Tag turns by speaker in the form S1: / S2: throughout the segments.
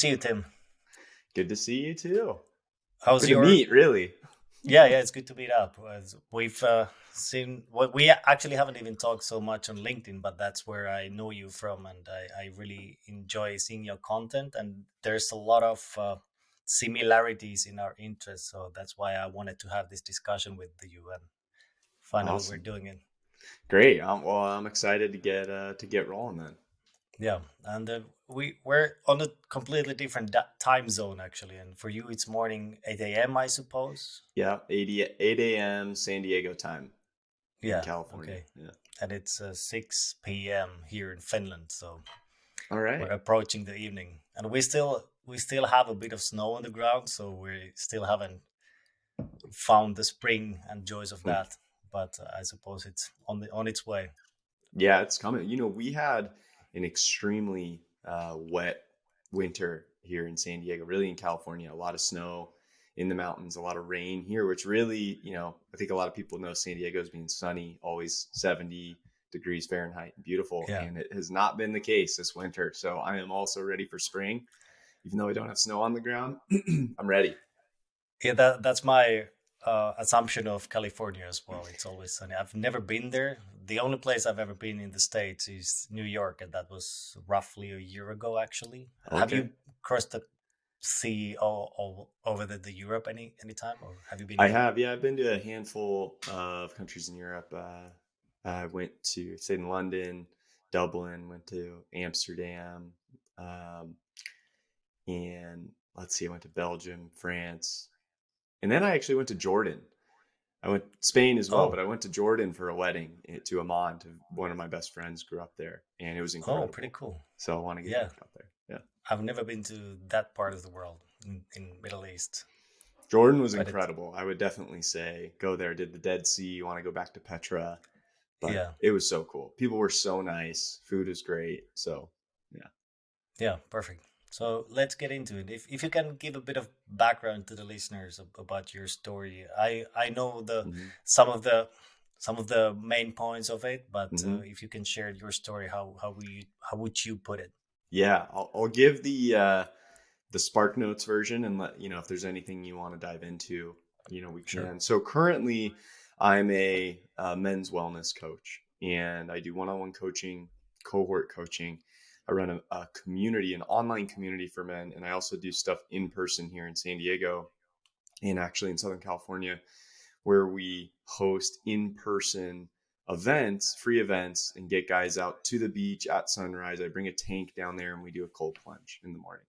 S1: see you, Tim.
S2: Good to see you too.
S1: How's
S2: Good to
S1: your?
S2: meet, really.
S1: Yeah, it's good to meet up. We've seen what we actually haven't even talked so much on LinkedIn, but that's where I know you from, and I really enjoy seeing your content. And there's a lot of similarities in our interests, so that's why I wanted to have this discussion with you. And finally, we're
S2: Awesome.
S1: doing it.
S2: Great. Well, I'm excited to get rolling then.
S1: Yeah, and we're on a completely different time zone actually. And for you, it's morning 8 a.m., I suppose.
S2: Yeah, 8 a.m. San Diego time in
S1: Yeah.
S2: California.
S1: Okay.
S2: Yeah.
S1: And it's 6 p.m. here in Finland, so
S2: All
S1: we're
S2: right.
S1: approaching the evening, and we still have a bit of snow on the ground, so we still haven't found the spring and joys of
S2: Hmm.
S1: that. But I suppose it's on its way.
S2: Yeah, it's coming. We had an extremely wet winter here in San Diego, really in California. A lot of snow in the mountains, a lot of rain here, which really, I think a lot of people know San Diego as being sunny, always 70 degrees Fahrenheit, beautiful.
S1: Yeah,
S2: And it has not been the case this winter. So I am also ready for spring. Even though I don't have snow on the ground, I'm ready.
S1: yeah. That's my assumption of California as well. It's always sunny. I've never been there. The only place I've ever been in the States is New York, and that was roughly a year ago. Actually, have
S2: Okay.
S1: you crossed the sea all over the Europe any time, or have you been
S2: I
S1: in?
S2: have, yeah, I've been to a handful of countries in Europe. I stayed in London, Dublin, went to Amsterdam, um, and let's see, I went to Belgium, France, and then I actually went to Jordan. I went Spain as well, but
S1: Oh,
S2: I went to Jordan for a wedding to Amman. One of my best friends grew up there, and it was
S1: oh, pretty
S2: incredible.
S1: cool.
S2: So I want to get
S1: Yeah,
S2: back out there. Yeah.
S1: I've never been to that part of the world in Middle East,
S2: Jordan was
S1: but it,
S2: incredible. I would definitely say go there. Did the Dead Sea. You want to go back to Petra, but
S1: yeah,
S2: it was so cool. People were so nice. Food is great. So yeah.
S1: yeah, perfect. So let's get into it. If you can give a bit of background to the listeners about your story, I know
S2: Hmm.
S1: some of the some of the main points of it, but
S2: Hmm.
S1: if you can share your story, how would you put it?
S2: Yeah, I'll give the Spark Notes version, and let if there's anything you want to dive into, we
S1: Sure.
S2: can. So currently, I'm a men's wellness coach, and I do one-on-one coaching, cohort coaching. I run a community, an online community for men, and I also do stuff in person here in San Diego and actually in Southern California, where we host in person events, free events, and get guys out to the beach at sunrise. I bring a tank down there and we do a cold plunge in the morning.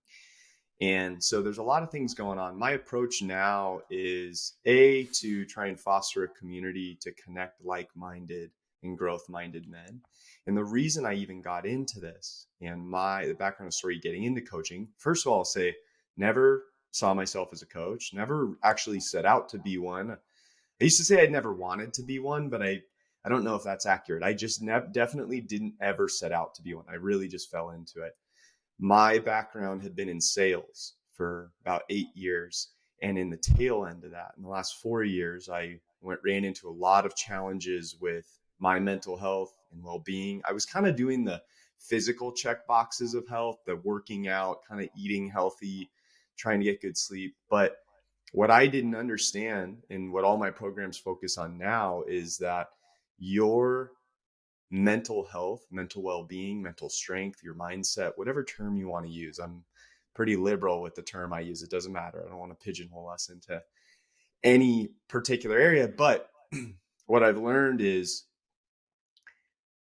S2: And so there's a lot of things going on. My approach now is to try and foster a community to connect like-minded and growth-minded men. And the reason I even got into this and the background story getting into coaching, first of all, I'll say never saw myself as a coach, never actually set out to be one. I used to say I'd never wanted to be one, but I don't know if that's accurate. I just definitely didn't ever set out to be one. I really just fell into it. My background had been in sales for about 8 years. And in the tail end of that, in the last 4 years, I ran into a lot of challenges with my mental health and well-being. I was kind of doing the physical check boxes of health, the working out, kind of eating healthy, trying to get good sleep. But what I didn't understand and what all my programs focus on now is that your mental health, mental well-being, mental strength, your mindset, whatever term you want to use. I'm pretty liberal with the term I use. It doesn't matter. I don't want to pigeonhole us into any particular area, but what I've learned is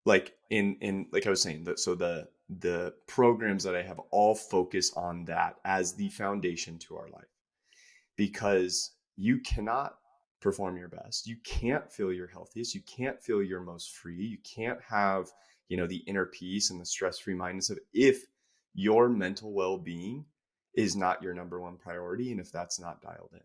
S2: like in like I was saying that so the programs that I have all focus on that as the foundation to our life, because you cannot perform your best. You can't feel your healthiest. You can't feel your most free. You can't have, the inner peace and the stress-free mindness of if your mental well-being is not your number one priority and if that's not dialed in.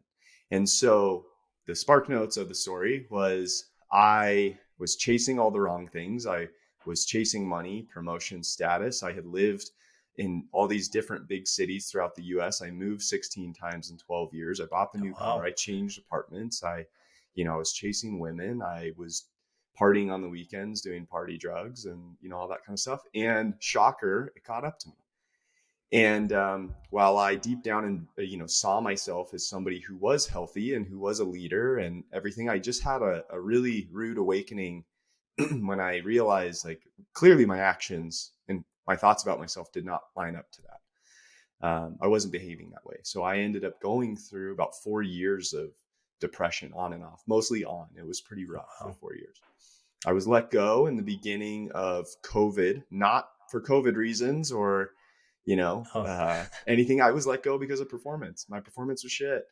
S2: And so the spark notes of the story was I was chasing all the wrong things. I was chasing money, promotion, status. I had lived in all these different big cities throughout the US. I moved 16 times in 12 years. I bought the new car.
S1: Wow.
S2: I changed apartments. I was chasing women. I was partying on the weekends, doing party drugs and, all that kind of stuff. And shocker, it caught up to me. And while I deep down and saw myself as somebody who was healthy and who was a leader and everything, I just had a really rude awakening when I realized, like, clearly my actions and my thoughts about myself did not line up to that. I wasn't behaving that way. So I ended up going through about 4 years of depression on and off, mostly on. It was pretty rough for
S1: Wow.
S2: 4 years. I was let go in the beginning of COVID, not for COVID reasons or,
S1: Oh,
S2: anything. I was let go because of performance. My performance was shit.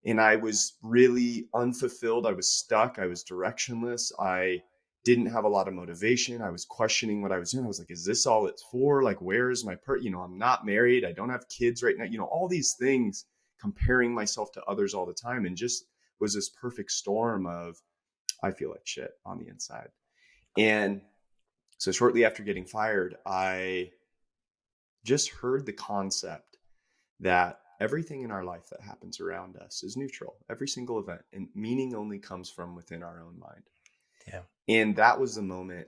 S2: And I was really unfulfilled. I was stuck. I was directionless. I didn't have a lot of motivation. I was questioning what I was doing. I was like, is this all it's for? Like, where is my I'm not married. I don't have kids right now. All these things, comparing myself to others all the time, and just was this perfect storm of, I feel like shit on the inside. And so shortly after getting fired, I just heard the concept that everything in our life that happens around us is neutral, every single event, and meaning only comes from within our own mind.
S1: yeah.
S2: And that was the moment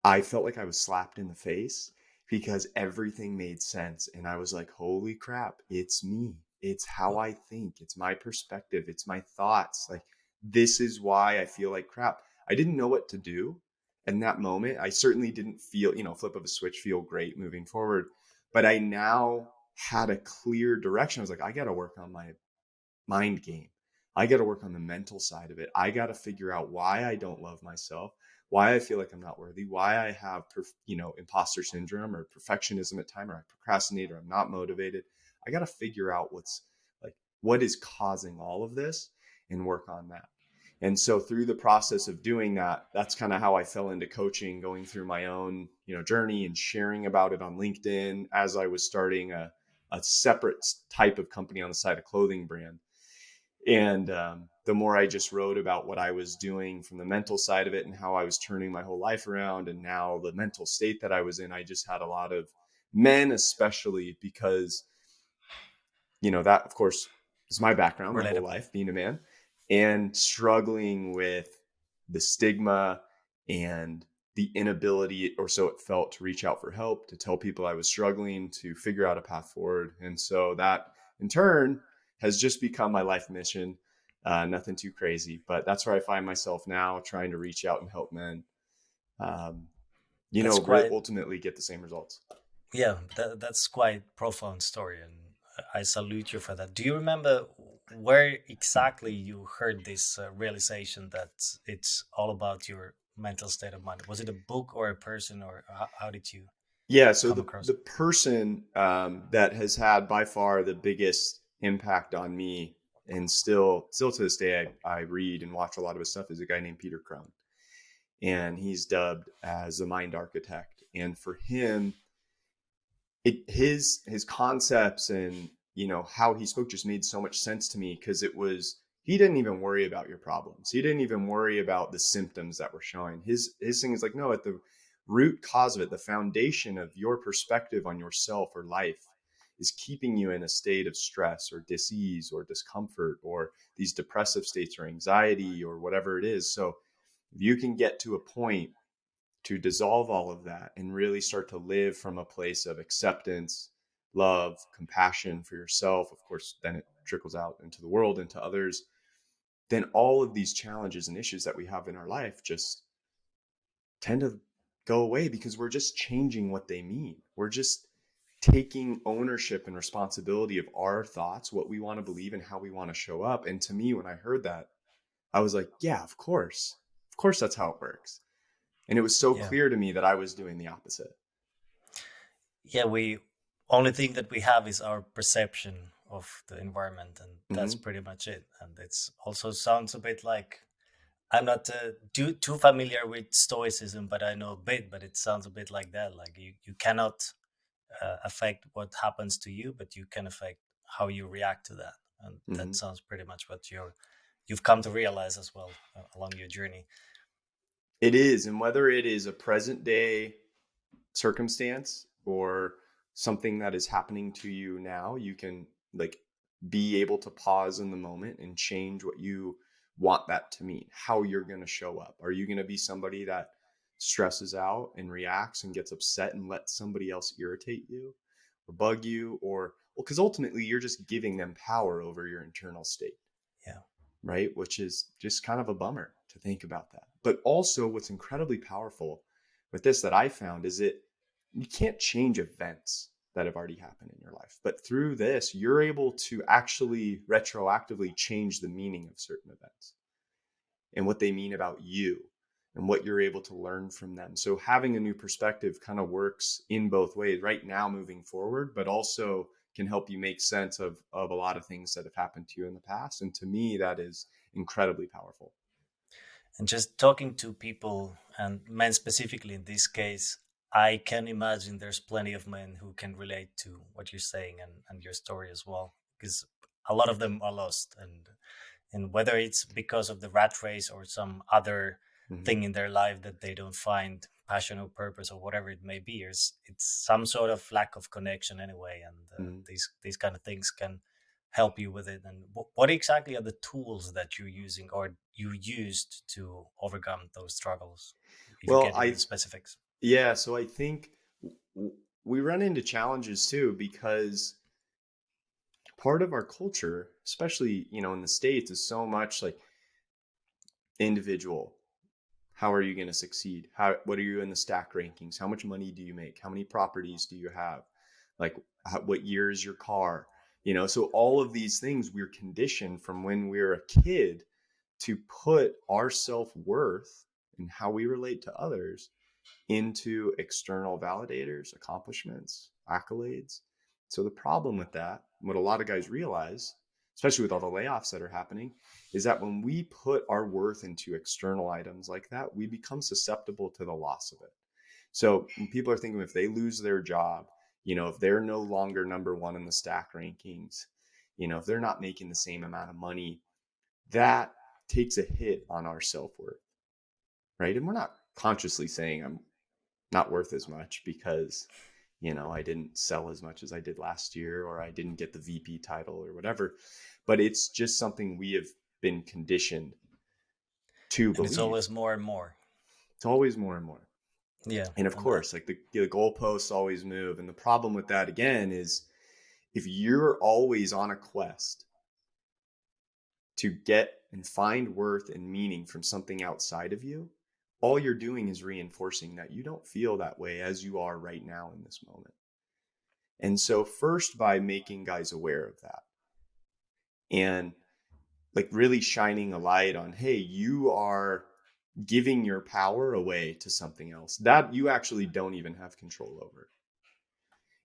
S2: I felt like I was slapped in the face, because everything made sense. And I was like, holy crap, it's me. It's how I think. It's my perspective. It's my thoughts. Like, this is why I feel like crap. I didn't know what to do in that moment. I certainly didn't feel, flip of a switch, feel great moving forward. But I now had a clear direction. I was like, I got to work on my mind game. I got to work on the mental side of it. I got to figure out why I don't love myself, why I feel like I'm not worthy, why I have, imposter syndrome or perfectionism at time, or I procrastinate, or I'm not motivated. I got to figure out what is causing all of this and work on that. And so through the process of doing that, that's kind of how I fell into coaching, going through my own, journey and sharing about it on LinkedIn as I was starting a separate type of company on the side, of clothing brand. And the more I just wrote about what I was doing from the mental side of it and how I was turning my whole life around, and now the mental state that I was in, I just had a lot of men, especially because, that of course is my background, my whole
S1: Relatable.
S2: life being a man, and struggling with the stigma and the inability, or so it felt, to reach out for help, to tell people I was struggling, to figure out a path forward. And so that in turn has just become my life mission. Nothing too crazy, but that's where I find myself now, trying to reach out and help men, um,
S1: That's quite,
S2: ultimately get the same results.
S1: yeah, that's quite profound story, and I salute you for that. Do you remember where exactly you heard this realization that it's all about your mental state of mind? Was it a book or a person, or how did you
S2: Yeah, so
S1: come
S2: the
S1: across?
S2: person that has had by far the biggest impact on me, and still to this day, I read and watch a lot of his stuff, is a guy named Peter Crone, and he's dubbed as the mind architect. And for him, his concepts and how he spoke just made so much sense to me, because it was, he didn't even worry about your problems. He didn't even worry about the symptoms that were showing. His thing is like, no, at the root cause of it, the foundation of your perspective on yourself or life is keeping you in a state of stress or dis-ease or discomfort or these depressive states or anxiety or whatever it is. So if you can get to a point to dissolve all of that and really start to live from a place of acceptance, love, compassion for yourself, of course, then it trickles out into the world, into others, then all of these challenges and issues that we have in our life just tend to go away, because we're just changing what they mean. We're just taking ownership and responsibility of our thoughts, what we want to believe, and how we want to show up. And to me, when I heard that, I was like, yeah, of course. Of course, that's how it works. And it was so
S1: Yeah,
S2: clear to me that I was doing the opposite.
S1: yeah. We only thing that we have is our perception of the environment, and that's
S2: Mm-hmm.
S1: pretty much it. And it's also sounds a bit like, I'm not too familiar with Stoicism, but I know a bit. But it sounds a bit like that. Like you cannot affect what happens to you, but you can affect how you react to that. And
S2: Mm-hmm.
S1: that sounds pretty much what you've come to realize as well along your journey.
S2: It is. And whether it is a present day circumstance or something that is happening to you now, you can like be able to pause in the moment and change what you want that to mean, how you're going to show up. Are you going to be somebody that stresses out and reacts and gets upset and lets somebody else irritate you? or bug you, or well, because ultimately you're just giving them power over your internal state,
S1: Yeah.
S2: right? Which is just kind of a bummer to think about that. But also, what's incredibly powerful with this that I found is that you can't change events that have already happened in your life. But through this, you're able to actually retroactively change the meaning of certain events and what they mean about you and what you're able to learn from them. So having a new perspective kind of works in both ways right now moving forward, but also can help you make sense of a lot of things that have happened to you in the past. And to me, that is incredibly powerful.
S1: And just talking to people, and men specifically in this case, I can imagine there's plenty of men who can relate to what you're saying and your story as well, because a lot of them are lost. And whether it's because of the rat race or some other
S2: Mm-hmm.
S1: thing in their life that they don't find passion or purpose or whatever it may be, it's some sort of lack of connection anyway. And
S2: Mm-hmm.
S1: these kind of things can help you with it. And what exactly are the tools that you're using or you used to overcome those struggles, if you
S2: Well,
S1: get into specifics?
S2: yeah, so I think we run into challenges too because part of our culture, especially, in the States, is so much like individual. How are you going to succeed? What are you in the stack rankings? How much money do you make? How many properties do you have? Like, what year is your car? So all of these things we're conditioned from when we're a kid to put our self-worth and how we relate to others into external validators, accomplishments, accolades. So the problem with that, what a lot of guys realize, especially with all the layoffs that are happening, is that when we put our worth into external items like that, we become susceptible to the loss of it. So when people are thinking if they lose their job, if they're no longer number one in the stack rankings, if they're not making the same amount of money, that takes a hit on our self-worth, right? And we're not consciously saying I'm not worth as much because I didn't sell as much as I did last year, or I didn't get the VP title or whatever, but it's just something we have been conditioned to
S1: And it's
S2: believe.
S1: always more and more.
S2: It's always more and more.
S1: Yeah.
S2: And of
S1: And
S2: course, like the goalposts always move, and the problem with that again is if you're always on a quest to get and find worth and meaning from something outside of you, all you're doing is reinforcing that you don't feel that way as you are right now in this moment. And so, first, by making guys aware of that and like really shining a light on, hey, you are giving your power away to something else that you actually don't even have control over.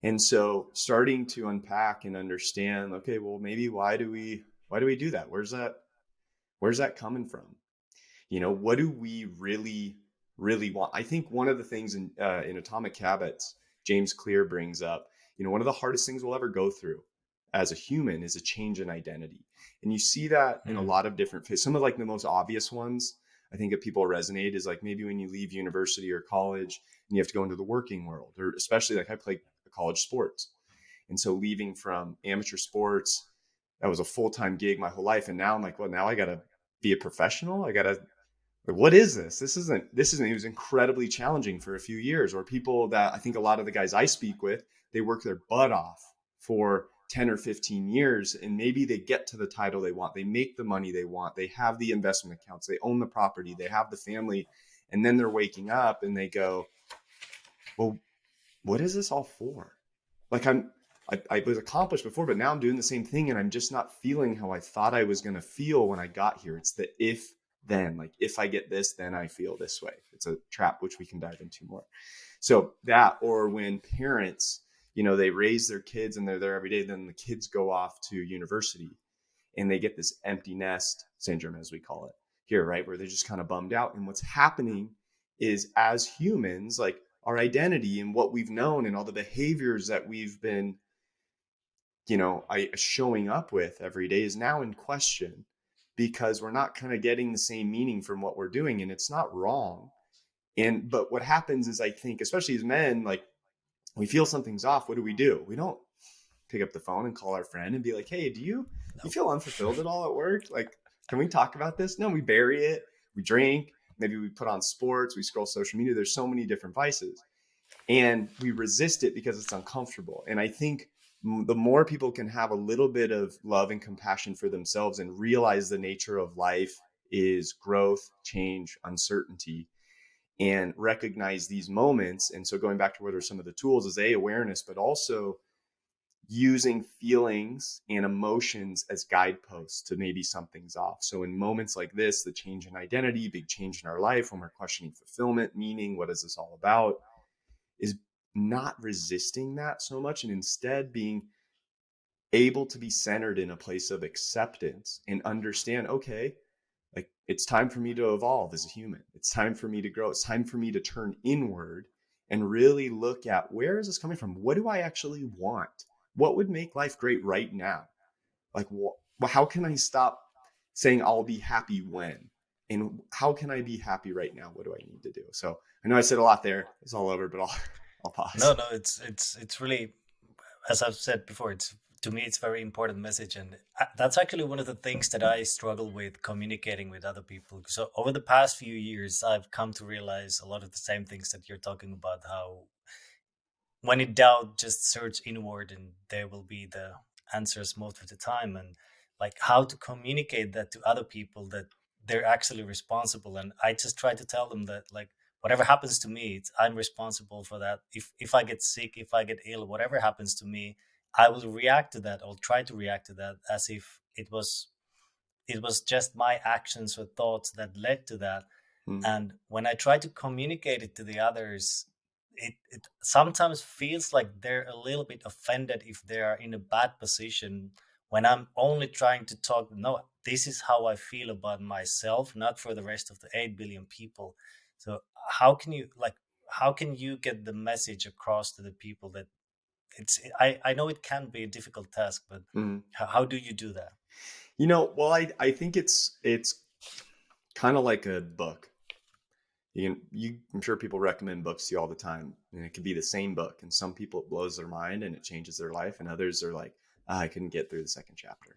S2: And so, starting to unpack and understand, okay, well, maybe why do we do that? Where's that coming from? What do we really, really want? I think one of the things in Atomic Habits, James Clear brings up, one of the hardest things we'll ever go through as a human is a change in identity. And you see that in a
S1: mm,
S2: lot of different phases. Some of like the most obvious ones, I think that people resonate is like maybe when you leave university or college and you have to go into the working world, or especially like I played college sports. And so leaving from amateur sports, that was a full-time gig my whole life. And now I'm like, well, now I got to be a professional. I got to like, what is this? It was incredibly challenging for a few years. Or people that I think a lot of the guys I speak with, they work their butt off for 10 or 15 years, and maybe they get to the title they want. They make the money they want. They have the investment accounts. They own the property. They have the family. And then they're waking up and they go, well, what is this all for? Like I was accomplished before, but now I'm doing the same thing and I'm just not feeling how I thought I was going to feel when I got here. It's the if then, like if I get this, then I feel this way. It's a trap, which we can dive into more. So that, or when parents, they raise their kids and they're there every day, then the kids go off to university and they get this empty nest syndrome, as we call it here, right? Where they're just kind of bummed out. And what's happening is as humans, like our identity and what we've known and all the behaviors that we've been showing up with every day is now in question because we're not kind of getting the same meaning from what we're doing, and it's not wrong. But what happens is, I think especially as men, like we feel something's off. What do? We don't pick up the phone and call our friend and be like, hey, do you
S1: no.
S2: feel unfulfilled at all at work? Like, can we talk about this? No, we bury it. We drink. Maybe we put on sports. We scroll social media. There's so many different vices. and we resist it because it's uncomfortable. And I think the more people can have a little bit of love and compassion for themselves and realize the nature of life is growth, change, uncertainty, and recognize these moments. And so going back to what are some of the tools is awareness, but also using feelings and emotions as guideposts to maybe something's off. So in moments like this, the change in identity, big change in our life, when we're questioning fulfillment, meaning, what is this all about, is not resisting that so much and instead being able to be centered in a place of acceptance and understand, okay, like it's time for me to evolve as a human. It's time for me to grow. It's time for me to turn inward and really look at, where is this coming from? What do I actually want? What would make life great right now? Like, how can I stop saying I'll be happy when? And how can I be happy right now? What do I need to do? So I know I said a lot there. It's all over, but I'll
S1: No,
S2: pause.
S1: no, it's really, as I've said before, it's, to me it's very important message, and that's actually one of the things that I struggle with communicating with other people. So over the past few years, I've come to realize a lot of the same things that you're talking about. How when in doubt, just search inward, and there will be the answers most of the time. And like how to communicate that to other people, that they're actually responsible. And I just try to tell them that, like, whatever happens to me, I'm responsible for that. If I get sick, if I get ill, whatever happens to me, I will react to that, or try to react to that, as if it was just my actions or thoughts that led to that.
S2: Mm,
S1: And when I try to communicate it to the others, it sometimes feels like they're a little bit offended if they are in a bad position, when I'm only trying to talk. No, this is how I feel about myself, not for the rest of the 8 billion people. So how can you, like, how can you get the message across to the people that I know it can be a difficult task, but
S2: mm.
S1: how do you do that?
S2: Well, I think it's kind of like a book. I'm sure people recommend books to you all the time, and it could be the same book. And some people it blows their mind and it changes their life, and others are like, I couldn't get through the second chapter.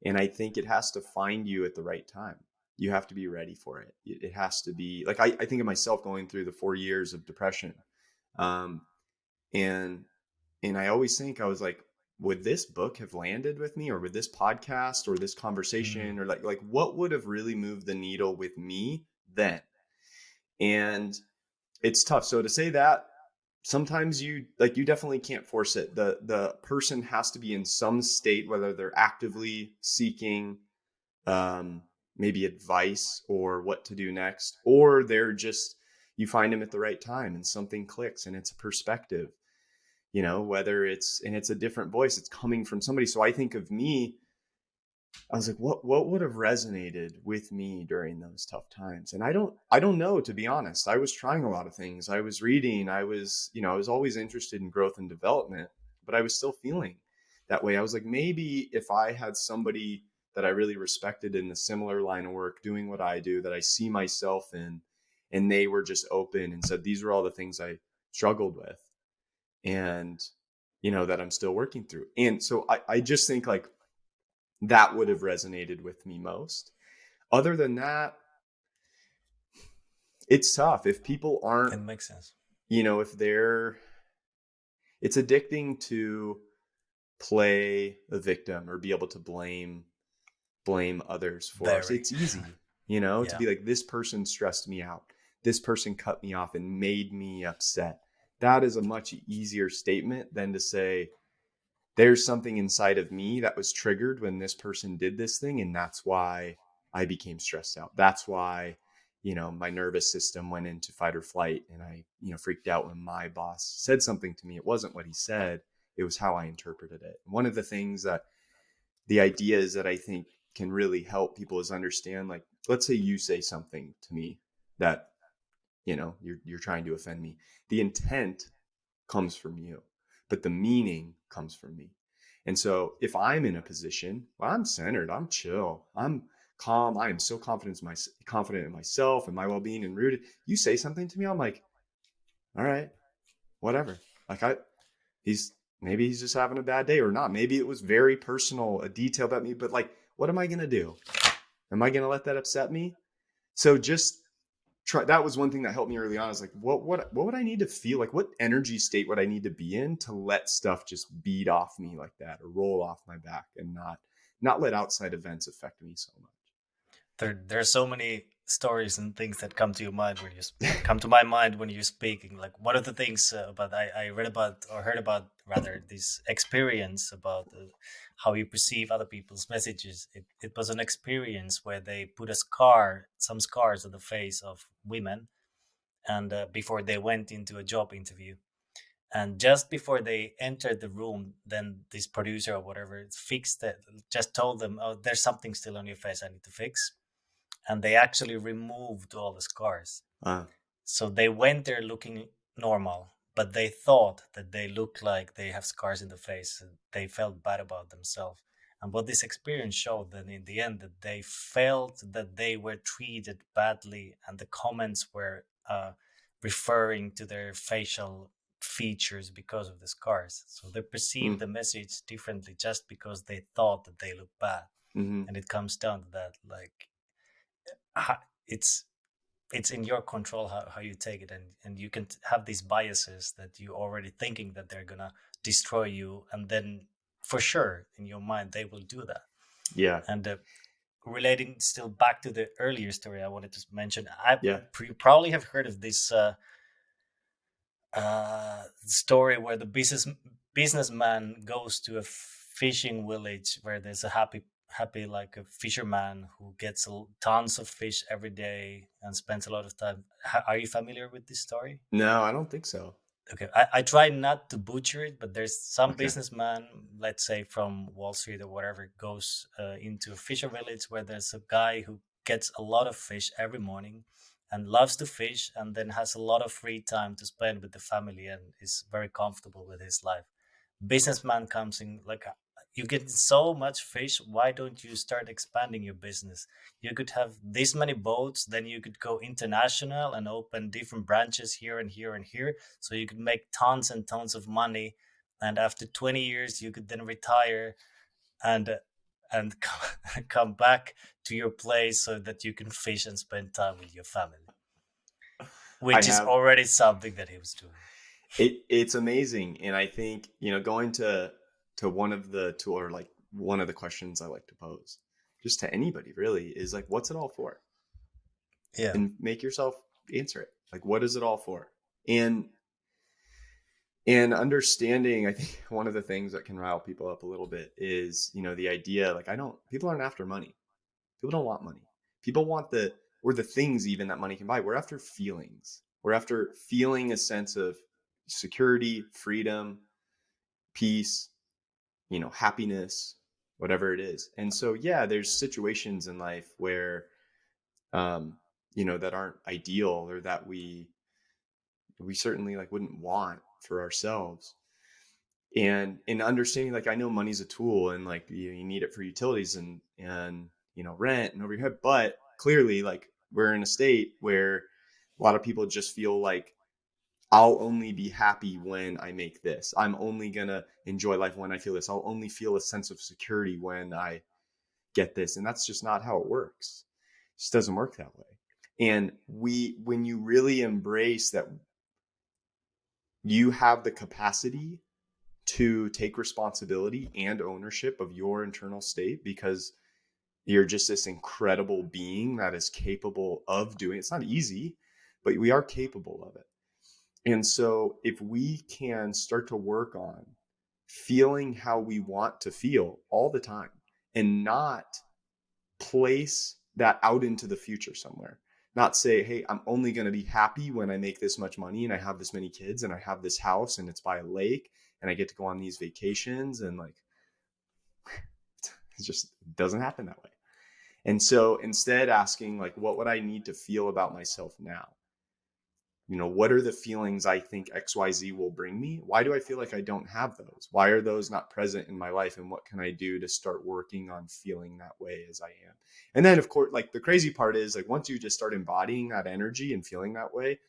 S2: And I think it has to find you at the right time. You have to be ready for it. It has to be like, I think of myself going through the 4 years of depression, um, and I always think, I was like, would this book have landed with me, or would this podcast or this
S1: Mm,
S2: conversation, or like what would have really moved the needle with me then? And it's tough. So to say that, sometimes you definitely can't force it. The person has to be in some state, whether they're actively seeking um, maybe advice or what to do next, or they're just, you find them at the right time and something clicks and it's a perspective, whether it's a different voice, it's coming from somebody. So I think of me, I was like, what would have resonated with me during those tough times? And I don't know, to be honest. I was trying a lot of things. I was reading, I was always interested in growth and development, but I was still feeling that way. I was like, maybe if I had somebody that I really respected in a similar line of work, doing what I do, that I see myself in, and they were just open and said, these are all the things I struggled with, and that I'm still working through. And so I just think, like, that would have resonated with me most. Other than that, it's tough. If people aren't,
S1: it makes sense.
S2: if they're, it's addicting to play a victim or be able to blame others for us.
S1: Very.
S2: It's easy, to
S1: Yeah.
S2: be like, this person stressed me out. This person cut me off and made me upset. That is a much easier statement than to say, there's something inside of me that was triggered when this person did this thing, and that's why I became stressed out. That's why my nervous system went into fight or flight, and I freaked out when my boss said something to me. It wasn't what he said, it was how I interpreted it. One of the things that, the ideas that I think can really help people is understand, like, let's say you say something to me that you're trying to offend me. The intent comes from you, but the meaning comes from me. And so if I'm in a position, well, I'm centered, I'm chill, I'm calm, I am so confident in myself and my well-being and rooted. You say something to me, I'm like, all right, whatever. Like, he's maybe he's just having a bad day or not. Maybe it was very personal, a detail about me, but like, what am I gonna do? Am I gonna let that upset me? So just that was one thing that helped me early on. Is like, what would I need to feel like? What energy state would I need to be in to let stuff just beat off me like that, or roll off my back, and not let outside events affect me so
S1: There's so many stories and things that come to your mind when you come to my mind when you're speaking. Like one of the things about I read about or heard about rather this experience about how you perceive other people's messages. It was an experience where they put some scars on the face of women, and before they went into a job interview. And just before they entered the room, then this producer or whatever fixed it, just told them, "Oh, there's something still on your face I need to fix." And they actually removed all the scars.
S2: much.
S1: So they went there looking normal, but they thought that they looked like they have scars in the face. And they felt bad about themselves. And what this experience showed then in the end that they felt that they were treated badly, and the comments were referring to their facial features because of the scars. So they perceived the message differently just because they thought that they looked bad.
S2: Mm-hmm.
S1: And it comes down to that, like it's it's in your control how you take it, and you can have these biases that you already thinking that they're gonna destroy you, and then for sure in your mind they will do that.
S2: Yeah.
S1: And relating still back to the earlier story I wanted to mention, I
S2: Yeah.
S1: probably have heard of this story where the businessman goes to a fishing village where there's a happy like a fisherman who gets tons of fish every day and spends a lot of time. Are you familiar with this story?
S2: No, I don't think so.
S1: Okay, I try not to butcher it, but there's some
S2: Okay.
S1: businessman, let's say from Wall Street or whatever, goes into a fisher village where there's a guy who gets a lot of fish every morning and loves to fish, and then has a lot of free time to spend with the family and is very comfortable with his life. Businessman comes in like, you get so much fish, why don't you start expanding your business? You could have this many boats, then you could go international and open different branches here and here and here, so you could make tons and tons of money. And after 20 years you could then retire and come back to your place so that you can fish and spend time with your family,
S2: I
S1: which is
S2: have
S1: already something that he was doing.
S2: it's amazing. And I think, going to one of the tool, or like one of the questions I like to pose just to anybody really is like, what's it all for?
S1: Yeah.
S2: And make yourself answer it. Like, what is it all for? And understanding, I think one of the things that can rile people up a little bit is, the idea, like, people aren't after money. People don't want money. People want or the things even that money can buy. We're after feelings. We're after feeling a sense of security, freedom, peace, happiness, whatever it is. And so, yeah, there's situations in life where, that aren't ideal, or that we certainly like wouldn't want for ourselves. And in understanding, like, I know money's a tool, and like you need it for utilities and rent and over your head, but clearly, like, we're in a state where a lot of people just feel like, I'll only be happy when I make this. I'm only gonna enjoy life when I feel this. I'll only feel a sense of security when I get this. And that's just not how it works. It just doesn't work that way. And when you really embrace that you have the capacity to take responsibility and ownership of your internal state, because you're just this incredible being that is capable of doing it. It's not easy, but we are capable of it. And so if we can start to work on feeling how we want to feel all the time, and not place that out into the future somewhere, not say, hey, I'm only going to be happy when I make this much money and I have this many kids and I have this house and it's by a lake and I get to go on these vacations, and like, it just doesn't happen that way. And so instead, asking, like, what would I need to feel about myself now? What are the feelings I think XYZ will bring me? Why do I feel like I don't have those? Why are those not present in my life? And what can I do to start working on feeling that way as I am? And then, of course, like, the crazy part is, like, once you just start embodying that energy and feeling that way,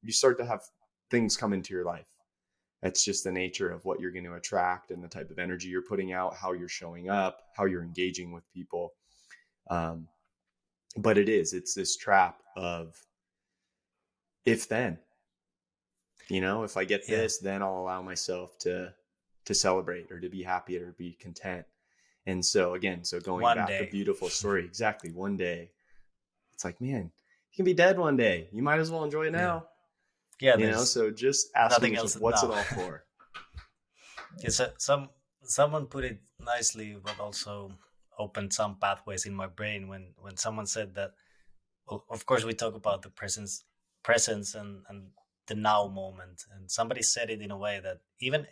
S2: you start to have things come into your life. That's just the nature of what you're going to attract, and the type of energy you're putting out, how you're showing up, how you're engaging with people. But it's this trap of if then, if I get
S1: Yeah.
S2: this, then I'll allow myself to celebrate or to be happy or be content. And so again, so going
S1: One
S2: back, a
S1: day.
S2: beautiful story. Exactly. One day, it's like, man, you can be dead one day. You might as well enjoy it
S1: Yeah.
S2: now.
S1: Yeah. There's
S2: So just asking
S1: nothing
S2: yourself,
S1: else
S2: what's it
S1: now.
S2: all for?
S1: Yes, someone put it nicely, but also opened some pathways in my brain when someone said that. Well, of course, we talk about the presence and the now moment, and somebody said it in a way that even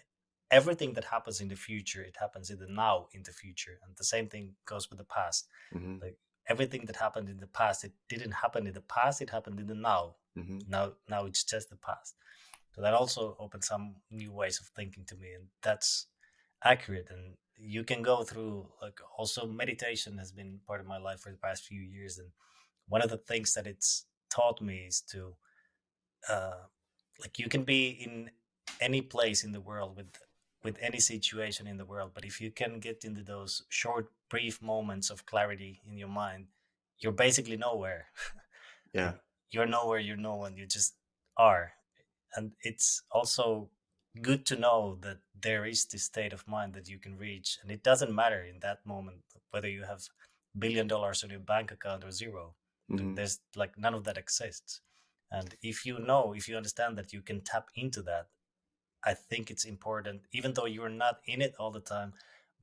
S1: everything that happens in the future, it happens in the now in the future, and the same thing goes with the past.
S2: Mm-hmm.
S1: Like everything that happened in the past, it didn't happen in the past; it happened in the now.
S2: Mm-hmm.
S1: Now it's just the past. So that also opened some new ways of thinking to me, and that's accurate. And you can go through, like, also meditation has been part of my life for the past few years, and one of the things that it's taught me is to uh, like, you can be in any place in the world with any situation in the world, but if you can get into those short brief moments of clarity in your mind, you're basically nowhere.
S2: Yeah.
S1: Like, you're nowhere, you're no one, you just are. And it's also good to know that there is this state of mind that you can reach, and it doesn't matter in that moment whether you have $1 billion in your bank account or zero.
S2: Mm-hmm.
S1: There's like none of that exists. And if you understand that you can tap into that, I think it's important, even though you're not in it all the time.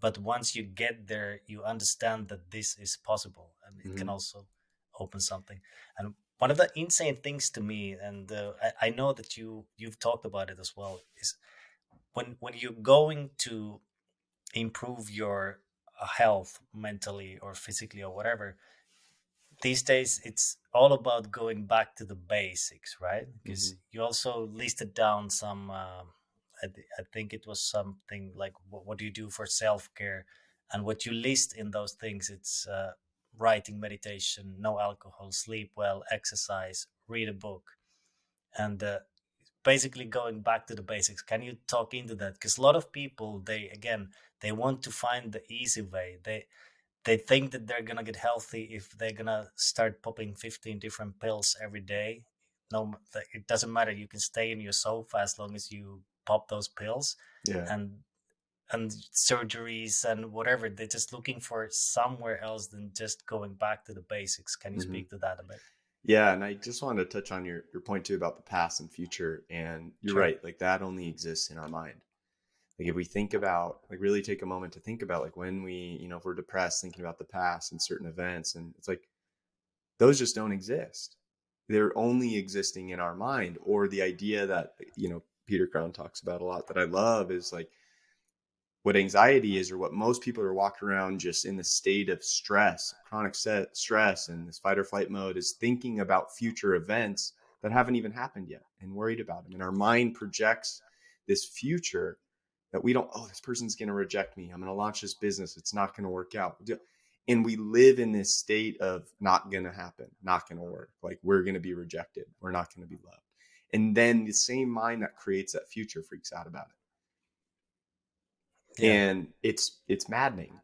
S1: But once you get there, you understand that this is possible, and it
S2: Mm-hmm.
S1: can also open something. And one of the insane things to me, and I know that you've talked about it as well, is when you're going to improve your health mentally or physically or whatever. These days it's all about going back to the basics, right?
S2: Mm-hmm.
S1: Because you also listed down some I think it was something like, what do you do for self-care, and what you list in those things, it's writing, meditation, no alcohol, sleep well, exercise, read a book, and basically going back to the basics. Can you talk into that? Because a lot of people, they want to find the easy way. They think that they're gonna get healthy if they're gonna start popping 15 different pills every day. No, it doesn't matter. You can stay in your sofa as long as you pop those pills,
S2: Yeah.
S1: and surgeries and whatever. They're just looking for somewhere else than just going back to the basics. Can you
S2: Mm-hmm.
S1: speak to that a bit?
S2: Yeah. And I just wanted to touch on your point too about the past and future. And you're
S1: Sure.
S2: right. Like that only exists in our mind. Like if we think about, like really take a moment to think about, like when we, if we're depressed, thinking about the past and certain events, and it's like those just don't exist. They're only existing in our mind. Or the idea that, Peter Crown talks about a lot that I love is like what anxiety is, or what most people are walking around just in the state of stress, chronic stress, and this fight or flight mode is thinking about future events that haven't even happened yet and worried about them. And our mind projects this future that we don't, oh, this person's going to reject me. I'm going to launch this business. It's not going to work out. And we live in this state of not going to happen, not going to work. Like we're going to be rejected. We're not going to be loved. And then the same mind that creates that future freaks out about it.
S1: Yeah.
S2: And it's maddening,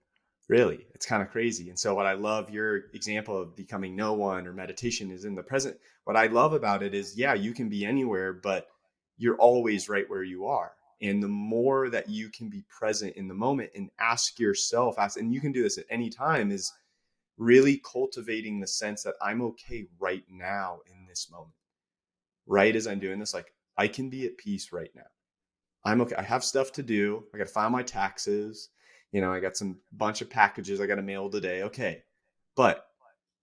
S2: really. It's kind of crazy. And so what I love, your example of becoming no one or meditation is in the present. What I love about it is, yeah, you can be anywhere, but you're always right where you are. And the more that you can be present in the moment and and you can do this at any time, is really cultivating the sense that I'm okay right now in this moment. Right as I'm doing this, like I can be at peace right now. I'm okay. I have stuff to do. I got to file my taxes. I got some bunch of packages I got to mail today. Okay. But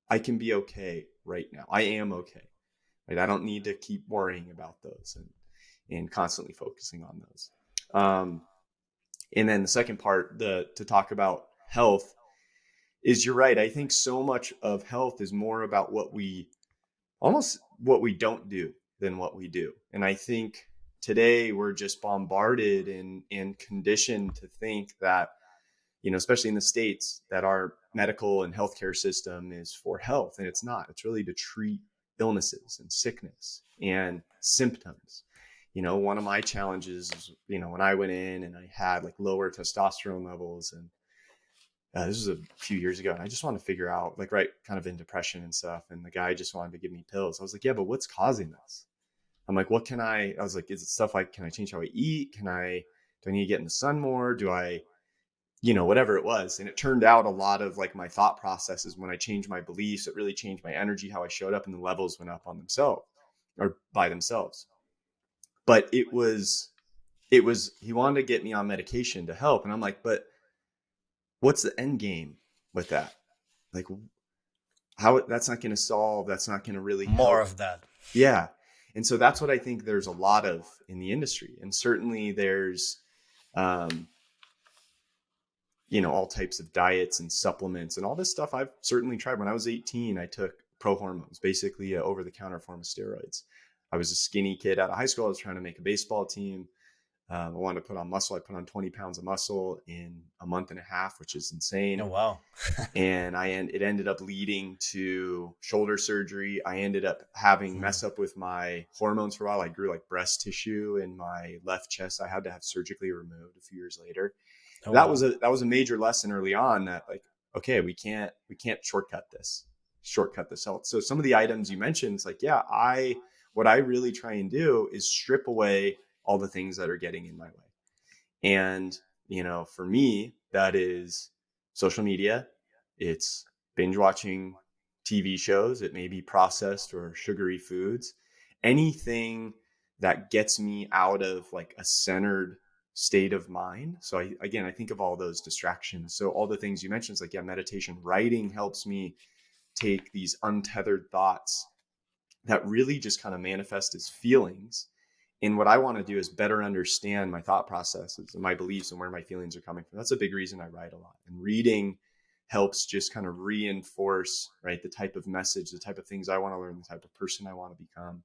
S2: I can be okay right now. I am okay. Right. I don't need to keep worrying about those and constantly focusing on those. Um, and then the second part, to talk about health, is you're right. I think so much of health is more about what we don't do than what we do. And I think today we're just bombarded and conditioned to think that, especially in the States, that our medical and healthcare system is for health. And it's not. It's really to treat illnesses and sickness and symptoms. One of my challenges is, when I went in and I had like lower testosterone levels, and this was a few years ago, and I just wanted to figure out, like, right, kind of in depression and stuff. And the guy just wanted to give me pills. I was like, yeah, but what's causing this? I'm like, what can I was like, is it stuff like, can I change how I eat? Do I need to get in the sun more? Do I, whatever it was. And it turned out a lot of like my thought processes, when I changed my beliefs, it really changed my energy, how I showed up, and the levels went up on themselves or by themselves. But he wanted to get me on medication to help. And I'm like, but what's the end game with that? Like, how, that's not going to solve, that's not going to really
S1: More
S2: help.
S1: of that.
S2: Yeah. And so that's what I think there's a lot of in the industry. And certainly there's, um, all types of diets and supplements and all this stuff I've certainly tried. When I was 18, I took pro hormones, basically a over the counter form of steroids. I was a skinny kid out of high school. I was trying to make a baseball team. I wanted to put on muscle. I put on 20 pounds of muscle in a month and a half, which is insane.
S1: Oh, wow.
S2: And it ended up leading to shoulder surgery. I ended up having
S1: Mm.
S2: mess up with my hormones for a while. I grew like breast tissue in my left chest. I had to have surgically removed a few years later.
S1: Oh,
S2: That was
S1: wow.
S2: a major lesson early on, that like, okay, we can't shortcut this health. So some of the items you mentioned, it's like, yeah, what I really try and do is strip away all the things that are getting in my way. And, for me, that is social media. It's binge watching TV shows. It may be processed or sugary foods. Anything that gets me out of like a centered state of mind. So I think of all those distractions. So all the things you mentioned is like, yeah, meditation, writing helps me take these untethered thoughts that really just kind of manifest as feelings. And what I want to do is better understand my thought processes and my beliefs and where my feelings are coming from. That's a big reason I write a lot. And reading helps just kind of reinforce, right, the type of message, the type of things I want to learn, the type of person I want to become.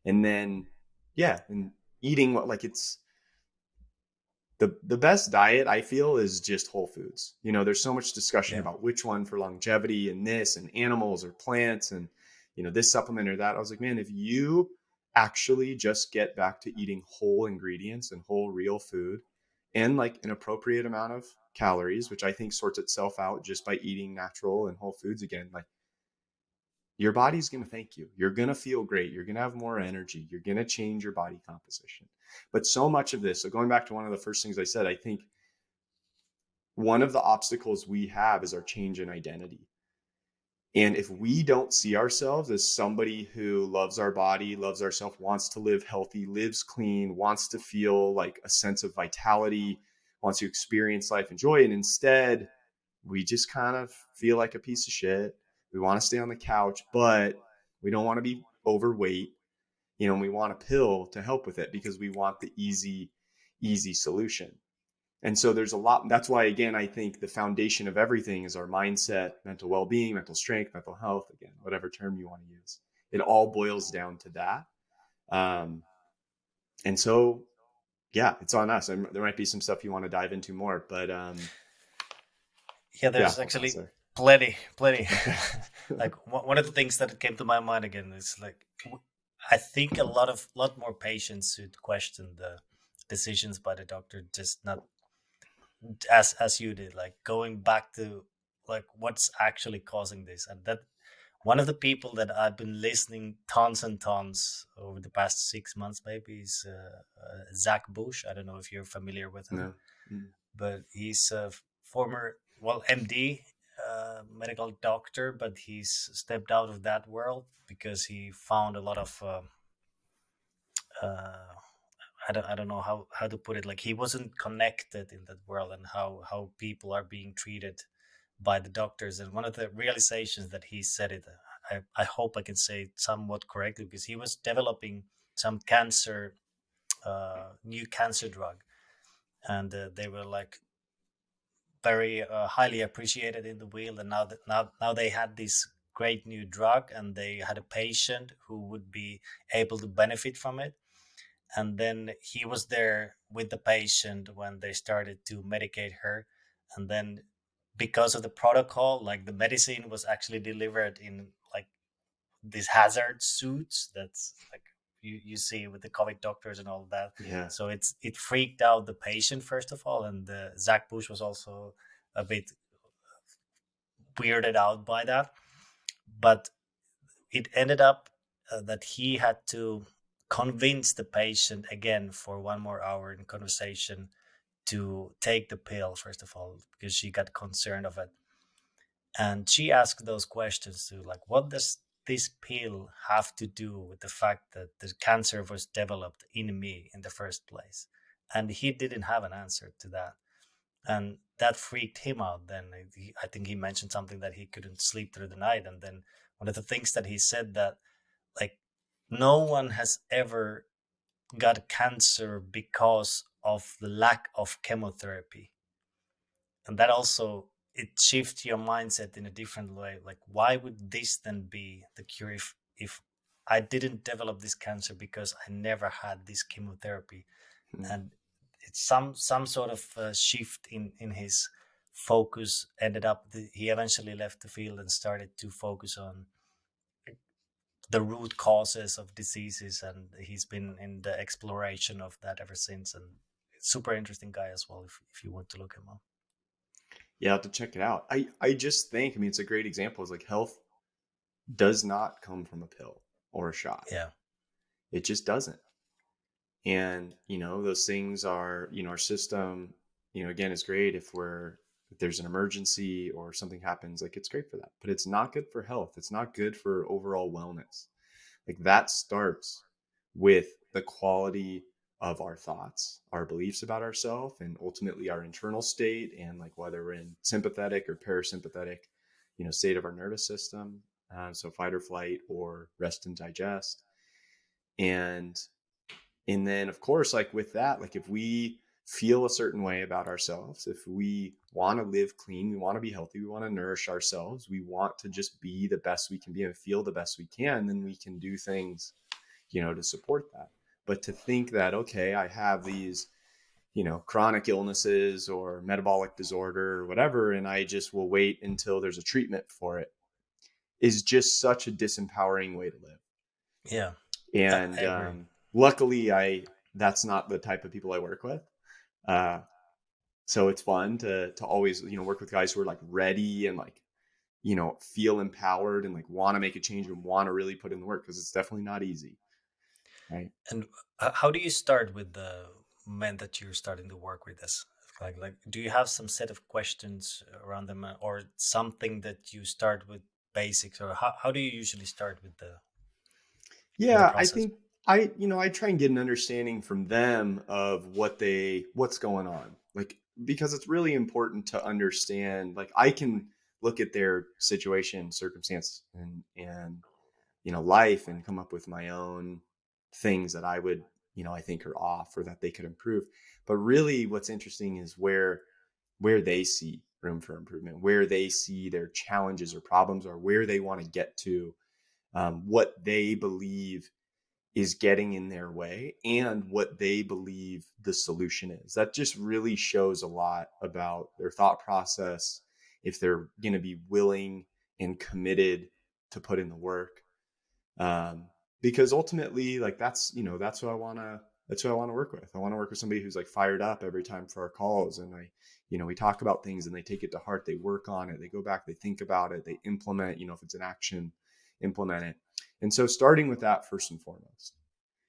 S2: And then, yeah, and eating what, like, it's the best diet, I feel, is just whole foods. There's so much discussion
S1: Yeah.
S2: about which one for longevity and this and animals or plants and this supplement or that. I was like, man, if you actually just get back to eating whole ingredients and whole real food and like an appropriate amount of calories, which I think sorts itself out just by eating natural and whole foods again, like, your body's going to thank you. You're going to feel great. You're going to have more energy. You're going to change your body composition. But so much of this, so going back to one of the first things I said, I think one of the obstacles we have is our change in identity. And if we don't see ourselves as somebody who loves our body, loves ourselves, wants to live healthy, lives clean, wants to feel like a sense of vitality, wants to experience life and joy, and instead we just kind of feel like a piece of shit. We want to stay on the couch, but we don't want to be overweight. And we want a pill to help with it because we want the easy solution. And so there's a lot. That's why, again, I think the foundation of everything is our mindset, mental well-being, mental strength, mental health, again, whatever term you want to use. It all boils down to that. Um, and so, yeah, it's on us. And there might be some stuff you want to dive into more, but
S1: Yeah,
S2: yeah,
S1: there's
S2: I'll pause
S1: actually
S2: there.
S1: plenty.
S2: Okay.
S1: Like one of the things that came to my mind again is like, I think a lot more patients should question the decisions by the doctor, just not as you did, like going back to like what's actually causing this. And that one of the people that I've been listening tons and tons over the past 6 months maybe is Zach Bush. I don't know if you're familiar with him,
S2: No. Mm.
S1: but he's a former, well, MD, medical doctor, but he's stepped out of that world because he found a lot of uh, I don't know how to put it. Like he wasn't connected in that world, and how people are being treated by the doctors. And one of the realizations that he said it, I hope I can say it somewhat correctly, because he was developing some new cancer drug, and they were like very highly appreciated in the field. And now they had this great new drug, and they had a patient who would be able to benefit from it. And then he was there with the patient when they started to medicate her. And then because of the protocol, like the medicine was actually delivered in like these hazard suits that's like you see with the COVID doctors and all that.
S2: Yeah.
S1: So it freaked out the patient first of all, and Zach Bush was also a bit weirded out by that. But it ended up that he had to convince the patient again for 1 more hour in conversation to take the pill, first of all, because she got concerned of it. And she asked those questions to, like, what does this pill have to do with the fact that the cancer was developed in me in the first place? And he didn't have an answer to that. And that freaked him out. Then I think he mentioned something that he couldn't sleep through the night. And then one of the things that he said, that like no one has ever got cancer because of the lack of chemotherapy. And that also, it shifts your mindset in a different way. Like, why would this then be the cure if I didn't develop this cancer because I never had this chemotherapy?
S2: Hmm.
S1: And it's some sort of shift in his focus. Ended up he eventually left the field and started to focus on the root causes of diseases, and he's been in the exploration of that ever since. And it's super interesting guy as well, if you want to look him up.
S2: Yeah, I have to check it out. I just think, I mean, it's a great example. It's like health does not come from a pill or a shot.
S1: Yeah.
S2: It just doesn't. And, those things are, our system, again, is great if there's an emergency or something happens, like it's great for that, but it's not good for health. It's not good for overall wellness. Like that starts with the quality of our thoughts, our beliefs about ourselves, and ultimately our internal state, and like whether we're in sympathetic or parasympathetic, state of our nervous system. So fight or flight or rest and digest. And and then of course, like with that, like if we feel a certain way about ourselves, if we want to live clean, we want to be healthy, we want to nourish ourselves, we want to just be the best we can be and feel the best we can, then we can do things, to support that. But to think that, okay, I have these, chronic illnesses or metabolic disorder or whatever, and I just will wait until there's a treatment for it, is just such a disempowering way to live.
S1: Yeah, I
S2: And
S1: agree.
S2: luckily, that's not the type of people I work with. Uh, so it's fun to always, work with guys who are like ready and like, feel empowered and like want to make a change and want to really put in the work, because it's definitely not easy. Right.
S1: And how do you start with the men that you're starting to work with? As like, do you have some set of questions around them, or something that you start with basics, or how do you usually start with the
S2: Yeah, I
S1: process?
S2: think I try and get an understanding from them of what's going on. Like, because it's really important to understand, like I can look at their situation, circumstance, and life, and come up with my own things that I would, I think are off or that they could improve. But really what's interesting is where they see room for improvement, where they see their challenges or problems, or where they want to get to, what they believe is getting in their way, and what they believe the solution is. That just really shows a lot about their thought process, if they're going to be willing and committed to put in the work. um, because ultimately, like that's what I want to work with. I want to work with somebody who's like fired up every time for our calls, and we talk about things and they take it to heart, they work on it, they go back, they think about it, they implement, if it's an action, implement it. And so starting with that first and foremost,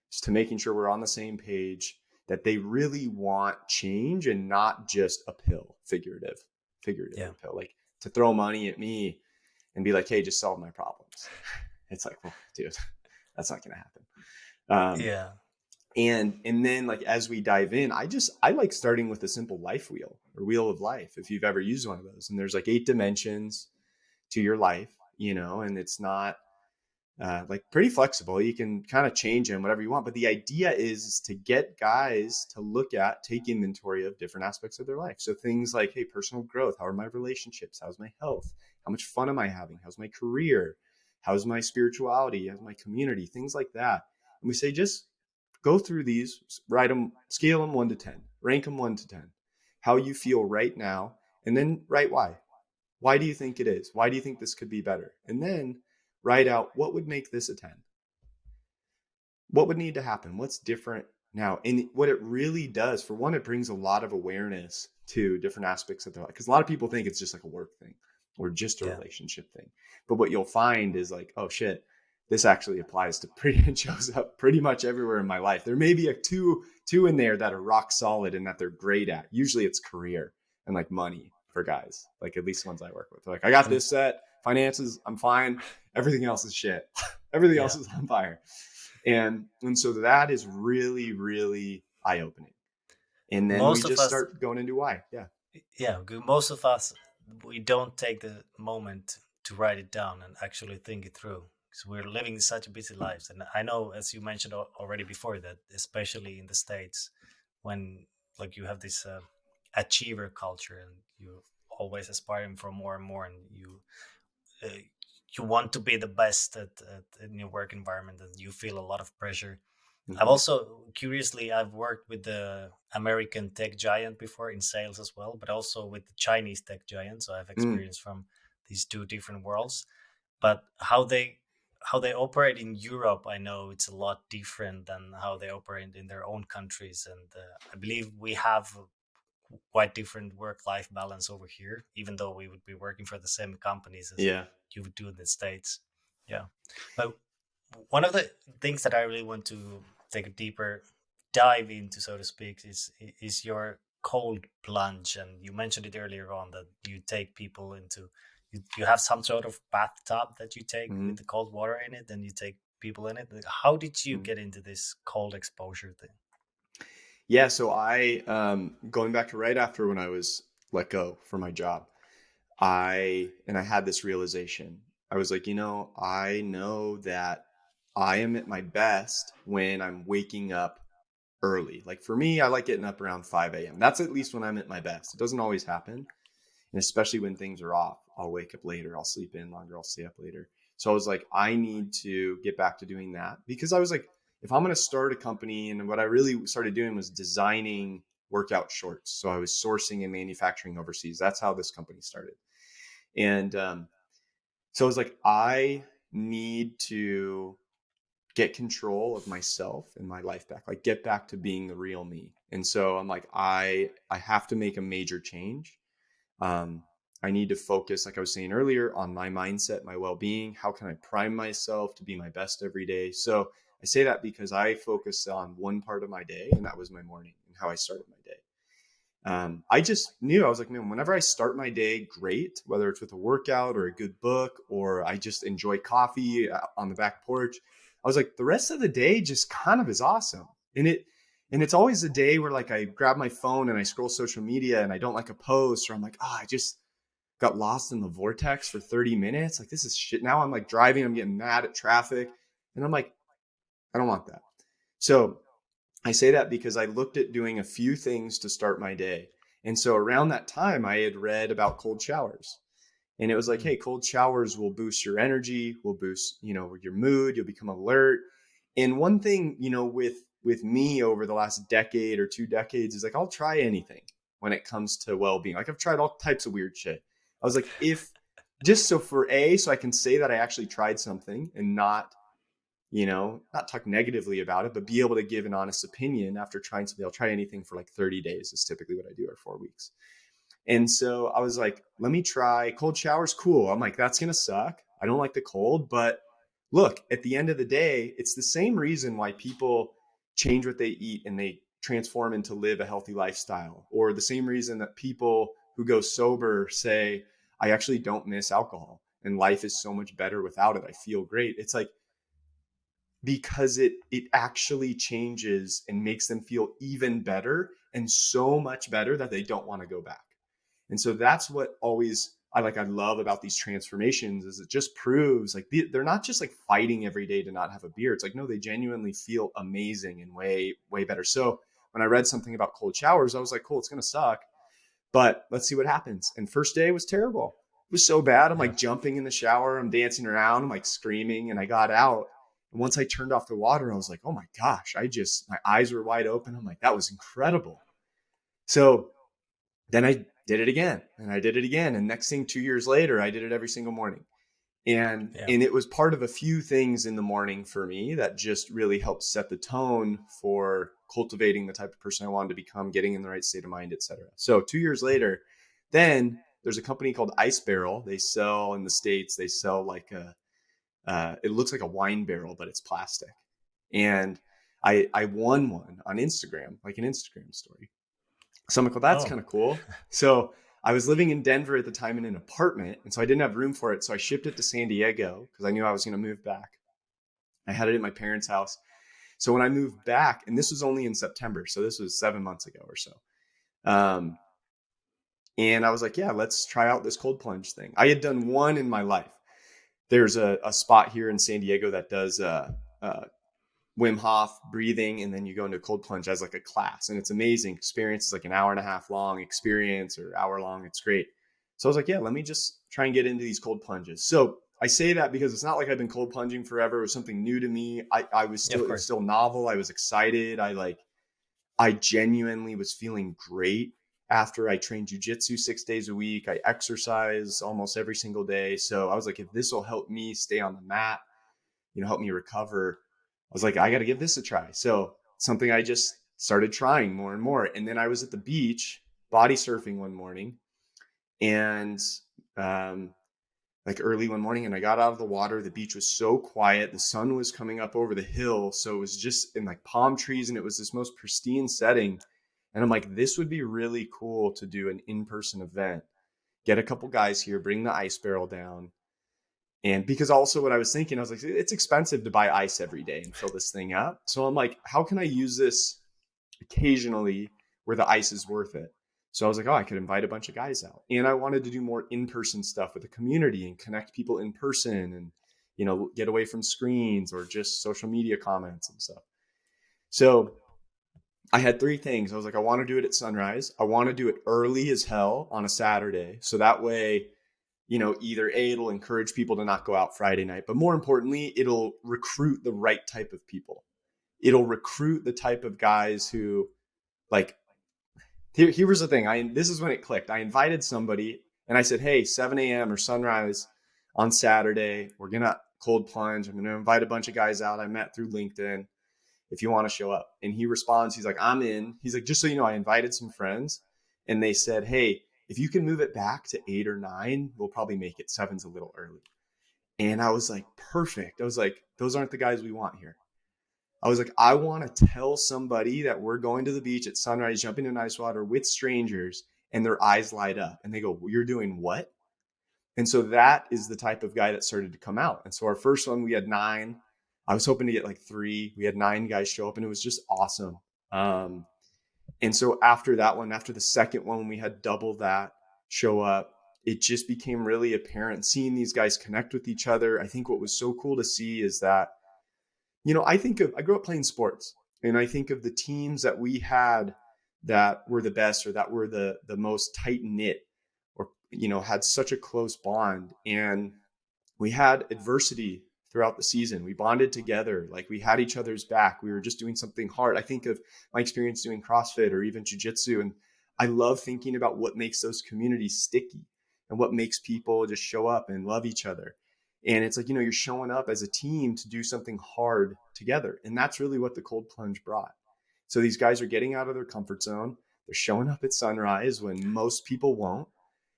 S2: just to making sure we're on the same page, that they really want change and not just a pill,
S1: Yeah,
S2: figuratively pill, like to throw money at me and be like, hey, just solve my problems. It's like, well, dude, that's not going to happen. Um,
S1: yeah,
S2: and then like as we dive in, I like starting with a simple life wheel or wheel of life, if you've ever used one of those. And there's like 8 dimensions to your life, and it's not like pretty flexible. You can kind of change them whatever you want. But the idea is to get guys to take inventory of different aspects of their life. So things like, hey, personal growth. How are my relationships? How's my health? How much fun am I having? How's my career? How's my spirituality? How's my community? Things like that. And we say, just go through these, write them, scale them 1 to 10, rank them 1 to 10, how you feel right now, and then write why. Why do you think it is? Why do you think this could be better? And then write out what would make this a 10. What would need to happen? What's different now? And what it really does, for one, it brings a lot of awareness to different aspects of their life. Because a lot of people think it's just like a work thing or just a
S1: yeah,
S2: relationship thing. But what you'll find is like, oh shit, this actually applies to pretty and shows up pretty much everywhere in my life. There may be a two in there that are rock solid and that they're great at. Usually it's career and like money for guys, like at least the ones I work with. Like I got
S1: And
S2: this set, finances, I'm fine. Everything else is shit. Everything else
S1: yeah,
S2: is on fire. And so that is really, really eye opening. And then we
S1: most of
S2: just
S1: us,
S2: start going into why. Yeah.
S1: yeah, most of us, we don't take the moment to write it down and actually think it through because we're living such busy lives. And I know, as you mentioned already before, that especially in the States, when like you have this achiever culture and you always aspiring for more and more, and uh, you want to be the best in your work environment, and you feel a lot of pressure. I've
S2: Mm-hmm.
S1: also, curiously, I've worked with the American tech giant before in sales as well, but also with the Chinese tech giant. So I've
S2: Mm,
S1: experience from these two different worlds. But how they operate in Europe, I know it's a lot different than how they operate in their own countries, and I believe we have quite different work-life balance over here, even though we would be working for the same companies as
S2: yeah.
S1: you would do in the States. Yeah, but one of the things that I really want to take a deeper dive into, so to speak, is your cold plunge. And you mentioned it earlier on that you take people into you have some sort of bathtub that you take
S2: Mm-hmm.
S1: with the cold water in it, and you take people in it. How did you
S2: Mm-hmm.
S1: get into this cold exposure thing?
S2: Yeah. So going back to right after when I was let go from my job, I had this realization. I was like, I know that I am at my best when I'm waking up early. Like for me, I like getting up around 5 a.m. That's at least when I'm at my best. It doesn't always happen. And especially when things are off, I'll wake up later, I'll sleep in longer, I'll stay up later. So I was like, I need to get back to doing that because I was like, if I'm going to start a company, and what I really started doing was designing workout shorts. So I was sourcing and manufacturing overseas. That's how this company started. And so I was like, I need to get control of myself and my life back, like get back to being the real me. And so I'm like, I have to make a major change. um, I need to focus, like I was saying earlier, on my mindset, my well-being. How can I prime myself to be my best every day? So I say that because I focused on one part of my day, and that was my morning and how I started my day. I just knew, I was like, man, whenever I start my day great, whether it's with a workout or a good book, or I just enjoy coffee on the back porch, I was like, the rest of the day just kind of is awesome. And it's always a day where like I grab my phone and I scroll social media and I don't like a post, or I'm like, I just got lost in the vortex for 30 minutes. Like this is shit. Now I'm like driving, I'm getting mad at traffic. And I'm like, I don't want that. So I say that because I looked at doing a few things to start my day. And so around that time, I had read about cold showers. And it was like,
S1: Mm.
S2: hey, cold showers will boost your energy, will boost, your mood, you'll become alert. And one thing, with me over the last decade or 2 decades is like I'll try anything when it comes to well-being. Like I've tried all types of weird shit. I was like, if just so so I can say that I actually tried something and not talk negatively about it, but be able to give an honest opinion after trying something. I'll try anything for like 30 days is typically what I do, or 4 weeks. And so I was like, let me try cold showers. Cool. I'm like, that's going to suck. I don't like the cold, but look, at the end of the day, it's the same reason why people change what they eat and they transform into live a healthy lifestyle, or the same reason that people who go sober say, I actually don't miss alcohol and life is so much better without it. I feel great. It's like, because it actually changes and makes them feel even better and so much better that they don't want to go back. And so that's what always I love about these transformations is it just proves like they're not just like fighting every day to not have a beer. It's like, no, they genuinely feel amazing and way, way better. So when I read something about cold showers, I was like, cool, it's going to suck, but let's see what happens. And first day was terrible. It was so bad. I'm
S1: Yeah.
S2: like jumping in the shower. I'm dancing around. I'm like screaming. And I got out. And once I turned off the water, I was like, oh my gosh, my eyes were wide open. I'm like, that was incredible. So then I did it again and I did it again. And next thing, 2 years later, I did it every single morning. And
S1: Yeah.
S2: and it was part of a few things in the morning for me that just really helped set the tone for cultivating the type of person I wanted to become, getting in the right state of mind, etc. So 2 years later, then there's a company called Ice Barrel. They sell in the States, they sell like It looks like a wine barrel, but it's plastic. And I won one on Instagram, like an Instagram story. So I'm like, well, that's
S1: Oh,
S2: kind of cool. So I was living in Denver at the time in an apartment, and so I didn't have room for it. So I shipped it to San Diego because I knew I was going to move back. I had it at my parents' house. So when I moved back, and this was only in September, so this was 7 months ago or so. Um, and I was like, yeah, let's try out this cold plunge thing. I had done one in my life. There's a spot here in San Diego that does Wim Hof breathing, and then you go into cold plunge as like a class, and it's amazing experience. It's like an hour and a half long experience or hour long. It's great. So I was like, yeah, let me just try and get into these cold plunges. So I say that because it's not like I've been cold plunging forever. It was something new to me. I was
S1: yeah, of
S2: still, it was
S1: course.
S2: still novel. I was excited. I genuinely was feeling great after I trained jujitsu 6 days a week. I exercise almost every single day. So I was like, if this will help me stay on the mat, help me recover, I was like, I got to give this a try. So something I just started trying more and more. And then I was at the beach body surfing one morning, and um, like early one morning, and I got out of the water. The beach was so quiet. The sun was coming up over the hill. So it was just in like palm trees, and it was this most pristine setting. And I'm like, this would be really cool to do an in-person event. Get a couple guys here, bring the ice barrel down. And because also what I was thinking, I was like, it's expensive to buy ice every day and fill this thing up. So I'm like, how can I use this occasionally where the ice is worth it? So I was like, oh, I could invite a bunch of guys out. And I wanted to do more in-person stuff with the community and connect people in person and, get away from screens or just social media comments and stuff. So I had three things. I was like, I want to do it at sunrise. I want to do it early as hell on a Saturday. So that way, either A, it'll encourage people to not go out Friday night, but more importantly, it'll recruit the right type of people. It'll recruit the type of guys who, like, here was the thing. This is when it clicked. I invited somebody and I said, hey, 7 a.m. or sunrise on Saturday, we're going to cold plunge. I'm going to invite a bunch of guys out I met through LinkedIn if you want to show up. And he responds, he's like, I'm in. He's like, just so you know, I invited some friends and they said, hey, if you can move it back to 8 or 9, we'll probably make it. Seven's a little early. And I was like, perfect. I was like, those aren't the guys we want here. I was like, I want to tell somebody that we're going to the beach at sunrise, jumping in ice water with strangers, and their eyes light up. And they go, well, you're doing what? And so that is the type of guy that started to come out. And so our first one, we had 9. I was hoping to get like 3. We had 9 guys show up, and it was just awesome. Um, and so after that one, after the second one, we had double that show up. It just became really apparent seeing these guys connect with each other. I think what was so cool to see is that, I grew up playing sports, and I think of the teams that we had that were the best or that were the most tight knit or, had such a close bond. And we had adversity throughout the season. We bonded together. Like we had each other's back. We were just doing something hard. I think of my experience doing CrossFit or even jujitsu. And I love thinking about what makes those communities sticky and what makes people just show up and love each other. And it's like, you're showing up as a team to do something hard together. And that's really what the cold plunge brought. So these guys are getting out of their comfort zone. They're showing up at sunrise when most people won't.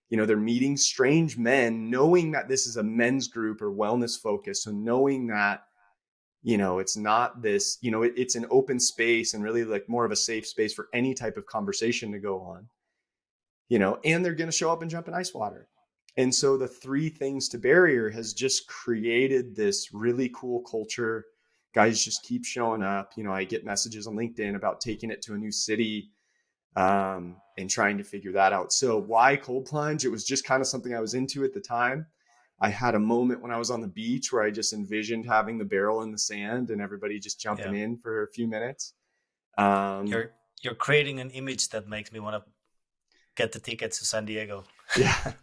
S2: They're meeting strange men, knowing that this is a men's group or wellness focus. So knowing that, it's not this, it's an open space and really like more of a safe space for any type of conversation to go on, and they're going to show up and jump in ice water. And so the three things to barrier has just created this really cool culture. Guys just keep showing up. I get messages on LinkedIn about taking it to a new city, and trying to figure that out. So why cold plunge? It was just kind of something I was into at the time. I had a moment when I was on the beach where I just envisioned having the barrel in the sand and everybody just jumping
S1: Yeah,
S2: in for a few minutes. Um,
S1: you're creating an image that makes me want to get the tickets to San Diego
S2: yeah,
S1: for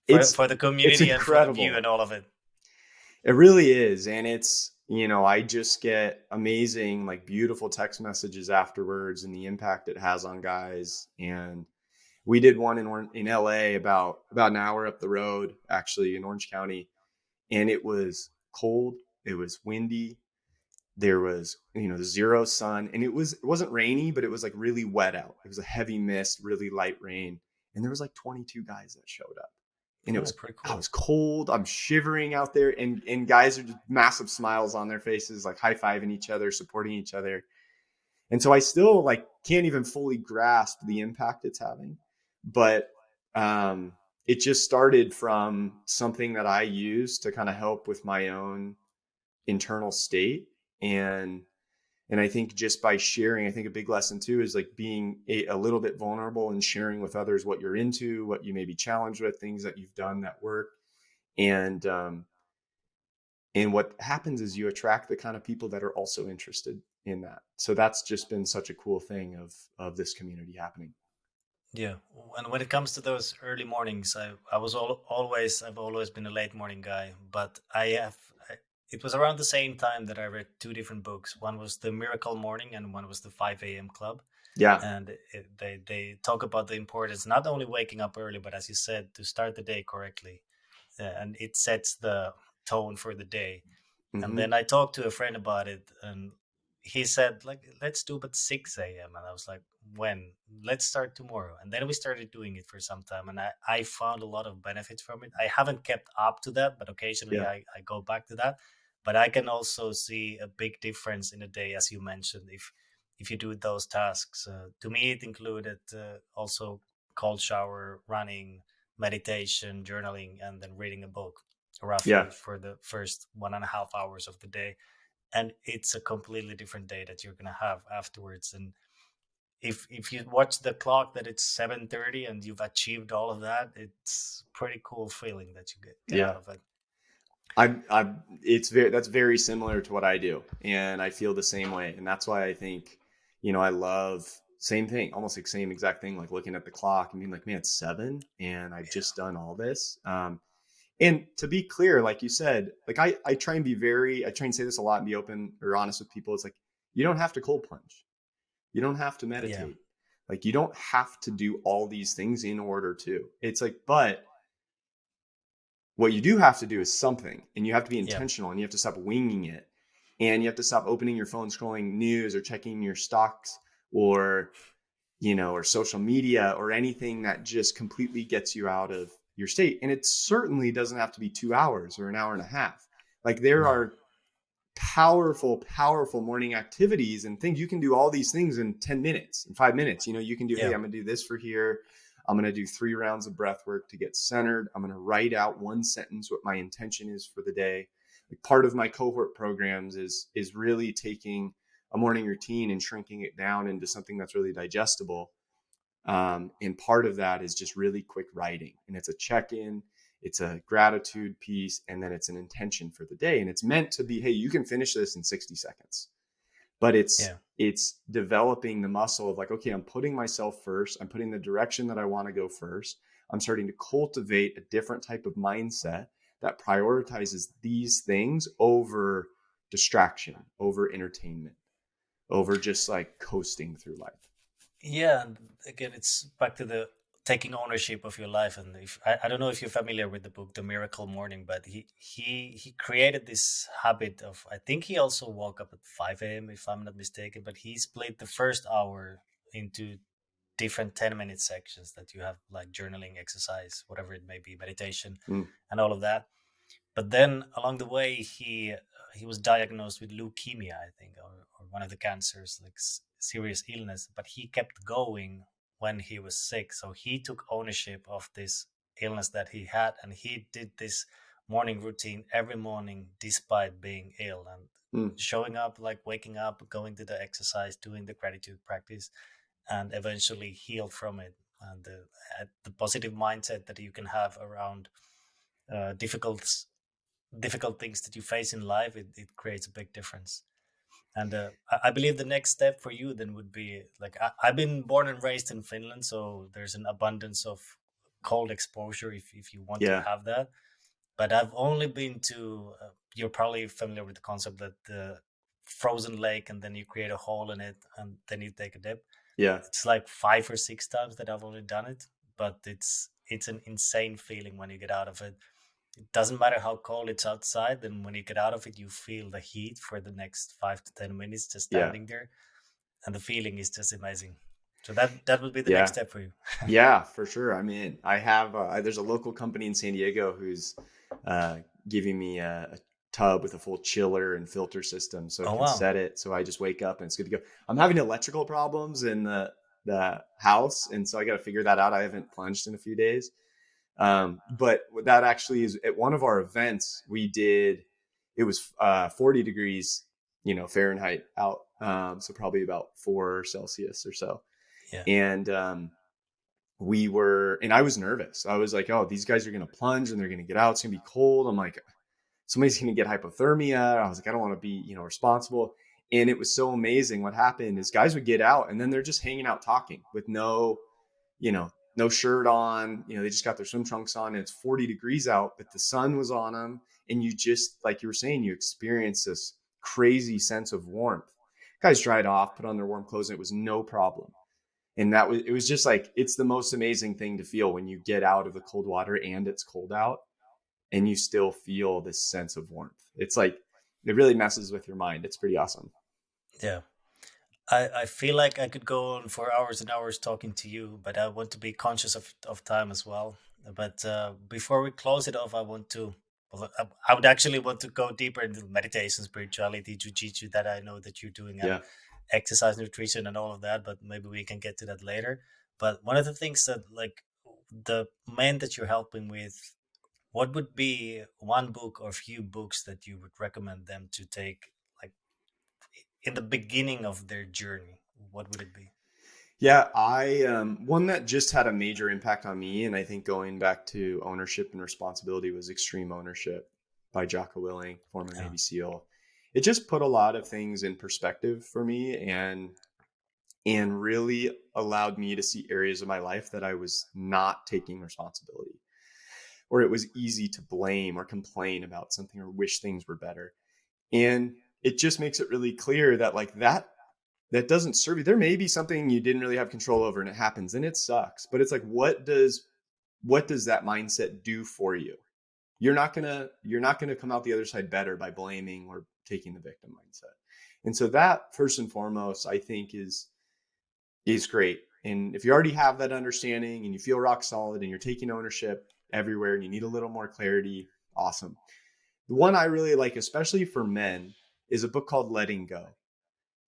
S2: it's
S1: for the
S2: it's
S1: community and for the view
S2: incredible.
S1: and all of it.
S2: It really is, and it's I just get amazing, like beautiful text messages afterwards, and the impact it has on guys. And we did one in LA about an hour up the road, actually in Orange County, and it was cold, it was windy, there was zero sun, and it wasn't rainy, but it was like really wet out. It was a heavy mist, really light rain, and there was like 22 guys that showed up. and
S1: Oh, pretty
S2: I
S1: cool.
S2: was cold. I'm shivering out there, and guys are just massive smiles on their faces, like high fiving each other, supporting each other. And so I still like can't even fully grasp the impact it's having, but um, it just started from something that I use to kind of help with my own internal state. And I think just by sharing, I think a big lesson too is like being a little bit vulnerable and sharing with others what you're into, what you may be challenged with, things that you've done that work. And and what happens is you attract the kind of people that are also interested in that. So that's just been such a cool thing of this community happening.
S1: Yeah, and when it comes to those early mornings, I was always I've always been a late morning guy, but it was around the same time that I read two different books. One was The Miracle Morning, and one was The 5 a.m. Club.
S2: Yeah.
S1: And they talk about the importance not only waking up early, but as you said, to start the day correctly, and it sets the tone for the day. And
S2: Hmm.
S1: then I talked to a friend about it, and he said, like, let's do it at 6 a.m. And I was like, when? Let's start tomorrow. And then we started doing it for some time, and I found a lot of benefits from it. I haven't kept up to that, but occasionally
S2: Yeah.
S1: I go back to that. But I can also see a big difference in a day, as you mentioned, if you do those tasks. To me, it included also cold shower, running, meditation, journaling, and then reading a book roughly
S2: Yeah.
S1: for the first 1.5 hours of the day. And it's a completely different day that you're going to have afterwards. And if you watch the clock that it's 7:30 and you've achieved all of that, it's pretty cool feeling that you get
S2: Yeah.
S1: out of it.
S2: It's very, that's very similar to what I do. And I feel the same way. And that's why I think, I love same thing, almost like same exact thing, like looking at the clock and being like, man, it's 7 and I've
S1: Yeah,
S2: just done all this. And to be clear, like you said, like I try and be I try and say this a lot and be open or honest with people. It's like, you don't have to cold plunge. You don't have to
S1: yeah,
S2: meditate. Like you don't have to do all these things in order to. It's like, but what you do have to do is something, and you have to be
S1: yeah,
S2: intentional, and you have to stop winging it, and you have to stop opening your phone, scrolling news or checking your stocks, or or social media, or anything that just completely gets you out of your state. And it certainly doesn't have to be 2 hours or an hour and a half. Like there
S1: no,
S2: are powerful morning activities and things. You can do all these things in 10 minutes, in 5 minutes. You can do, hey,
S1: yeah,
S2: I'm going to do this for here. I'm going to do 3 rounds of breath work to get centered. I'm going to write out one sentence what my intention is for the day. Like part of my cohort programs is really taking a morning routine and shrinking it down into something that's really digestible. And part of that is just really quick writing. And it's a check in, it's a gratitude piece, and then it's an intention for the day. And it's meant to be, hey, you can finish this in 60 seconds. But
S1: yeah,
S2: it's developing the muscle of like, okay, I'm putting myself first. I'm putting the direction that I want to go first. I'm starting to cultivate a different type of mindset that prioritizes these things over distraction, over entertainment, over just like coasting through life.
S1: yeah. And again, it's back to the taking ownership of your life. And if I don't know if you're familiar with the book The Miracle Morning, but he created this habit of, I think he also woke up at 5 a.m. if I'm not mistaken, but he split the first hour into different 10-minute sections that you have, like journaling, exercise, whatever it may be, meditation,
S2: Mm,
S1: and all of that. But then along the way, he was diagnosed with leukemia, I think, or one of the cancers, like serious illness. But he kept going when he was sick, so he took ownership of this illness that he had, and he did this morning routine every morning despite being ill, and
S2: mm,
S1: showing up, like waking up, going to the exercise, doing the gratitude practice, and eventually healed from it. And the positive mindset that you can have around uh, difficult difficult things that you face in life, it creates a big difference. And I believe the next step for you then would be, like, I've been born and raised in Finland, so there's an abundance of cold exposure if you want to
S2: yeah.
S1: have that. But I've only been to you're probably familiar with the concept that the frozen lake, and then you create a hole in it and then you take a dip.
S2: Yeah.
S1: It's like 5 or 6 times that I've only done it, but it's an insane feeling when you get out of it. It doesn't matter how cold it's outside, then when you get out of it, you feel the heat for the next 5 to 10 minutes just
S2: Yeah.
S1: standing there, and the feeling is just amazing. So that would be the next
S2: Yeah.
S1: step for you.
S2: Yeah, for sure. I'm in. I have there's a local company in San Diego who's uh, giving me a tub with a full chiller and filter system, so
S1: Oh
S2: it can
S1: wow.
S2: set it. So I just wake up and it's good to go. I'm having electrical problems in the house, and so I got to figure that out. I haven't plunged in a few days, but that actually is at one of our events we did. It was 40 degrees, Fahrenheit out, so probably about 4 Celsius or so,
S1: Yeah.
S2: and and I was nervous. I was like, oh, these guys are going to plunge and they're going to get out. It's going to be cold. I'm like, somebody's going to get hypothermia. I was like, I don't want to be, responsible. And it was so amazing. What happened is guys would get out and then they're just hanging out talking with no shirt on. They just got their swim trunks on and it's 40 degrees out, but the sun was on them. And you just, like you were saying, you experience this crazy sense of warmth. Guys dried off, put on their warm clothes, and it was no problem. And it was just like, it's the most amazing thing to feel when you get out of the cold water and it's cold out and you still feel this sense of warmth. It's like, it really messes with your mind. It's pretty awesome.
S1: Yeah. I feel like I could go on for hours and hours talking to you, but I want to be conscious of time as well. But before we close it off, well, I would actually want to go deeper into meditation, spirituality, jujitsu that I know that you're doing, and
S2: Yeah.
S1: exercise, nutrition, and all of that. But maybe we can get to that later. But one of the things that, like, the men that you're helping with, what would be one book or few books that you would recommend them to take, like, in the beginning of their journey? What would it be?
S2: Yeah. One that just had a major impact on me. And I think going back to ownership and responsibility was Extreme Ownership by Jocko Willing, former
S1: Yeah.
S2: Navy SEAL. It just put a lot of things in perspective for me and really allowed me to see areas of my life that I was not taking responsibility, or it was easy to blame or complain about something or wish things were better. And it just makes it really clear that like that doesn't serve you. There may be something you didn't really have control over and it happens and it sucks, but it's like, what does that mindset do for you? You're not gonna come out the other side better by blaming or taking the victim mindset. And so that, first and foremost, I think is great. And if you already have that understanding and you feel rock solid and you're taking ownership everywhere and you need a little more clarity, awesome. The one I really like, especially for men, is a book called Letting Go.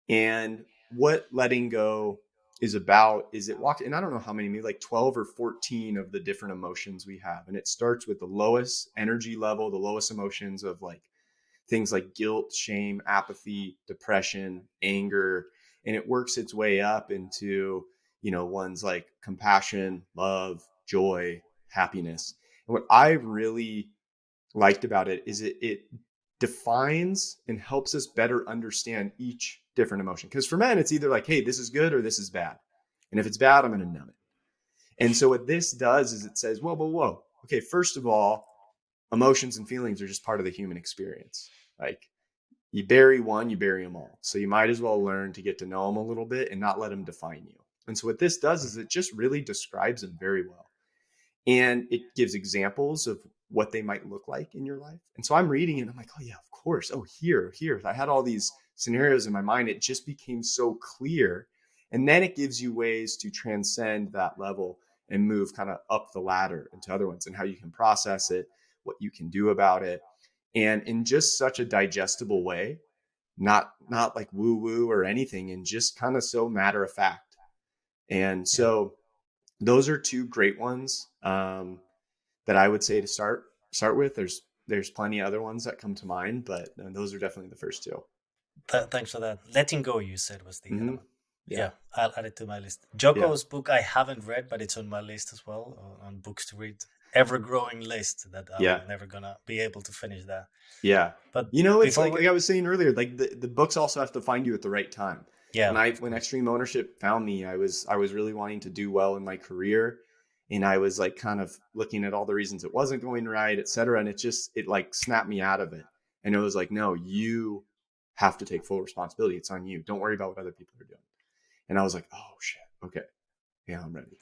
S2: And what letting go is about is it walks, and I don't know how many, maybe like 12 or 14 of the different emotions we have. And it starts with the lowest energy level, the lowest emotions of like things like guilt, shame, apathy, depression, anger, and it works its way up into, ones like compassion, love, joy, happiness. And what I really liked about it is it defines and helps us better understand each different emotion. Because for men, it's either like, hey, this is good or this is bad. And if it's bad, I'm going to numb it. And so what this does is it says, whoa, whoa, whoa. Okay, first of all, emotions and feelings are just part of the human experience. Like, you bury one, you bury them all. So you might as well learn to get to know them a little bit and not let them define you. And so what this does is it just really describes them very well. And it gives examples of what they might look like in your life. And so I'm reading it. I'm like, oh yeah, of course. Oh, here. I had all these scenarios in my mind. It just became so clear. And then it gives you ways to transcend that level and move kind of up the ladder into other ones and how you can process it, what you can do about it. And in just such a digestible way, not like woo woo or anything, and just kind of so matter of fact. And
S1: Yeah.
S2: so those are two great ones, that I would say to start with. There's plenty of other ones that come to mind, but those are definitely the first two.
S1: Thanks for that. Letting Go, you said, was the other
S2: Mm-hmm.
S1: one.
S2: Yeah,
S1: Yeah, I'll add it to my list.
S2: yeah,
S1: Joko's book I haven't read, but it's on my list as well, on books to read. Ever growing list that
S2: yeah,
S1: I'm never gonna be able to finish that.
S2: yeah.
S1: But
S2: It's
S1: before we,
S2: like I was saying earlier, like the books also have to find you at the right time.
S1: yeah, of
S2: When
S1: course.
S2: Extreme Ownership found me, I was really wanting to do well in my career, and I was like kind of looking at all the reasons it wasn't going right, et cetera. And it like snapped me out of it. And it was like, no, you have to take full responsibility. It's on you. Don't worry about what other people are doing. And I was like, oh shit, okay, yeah, I'm ready.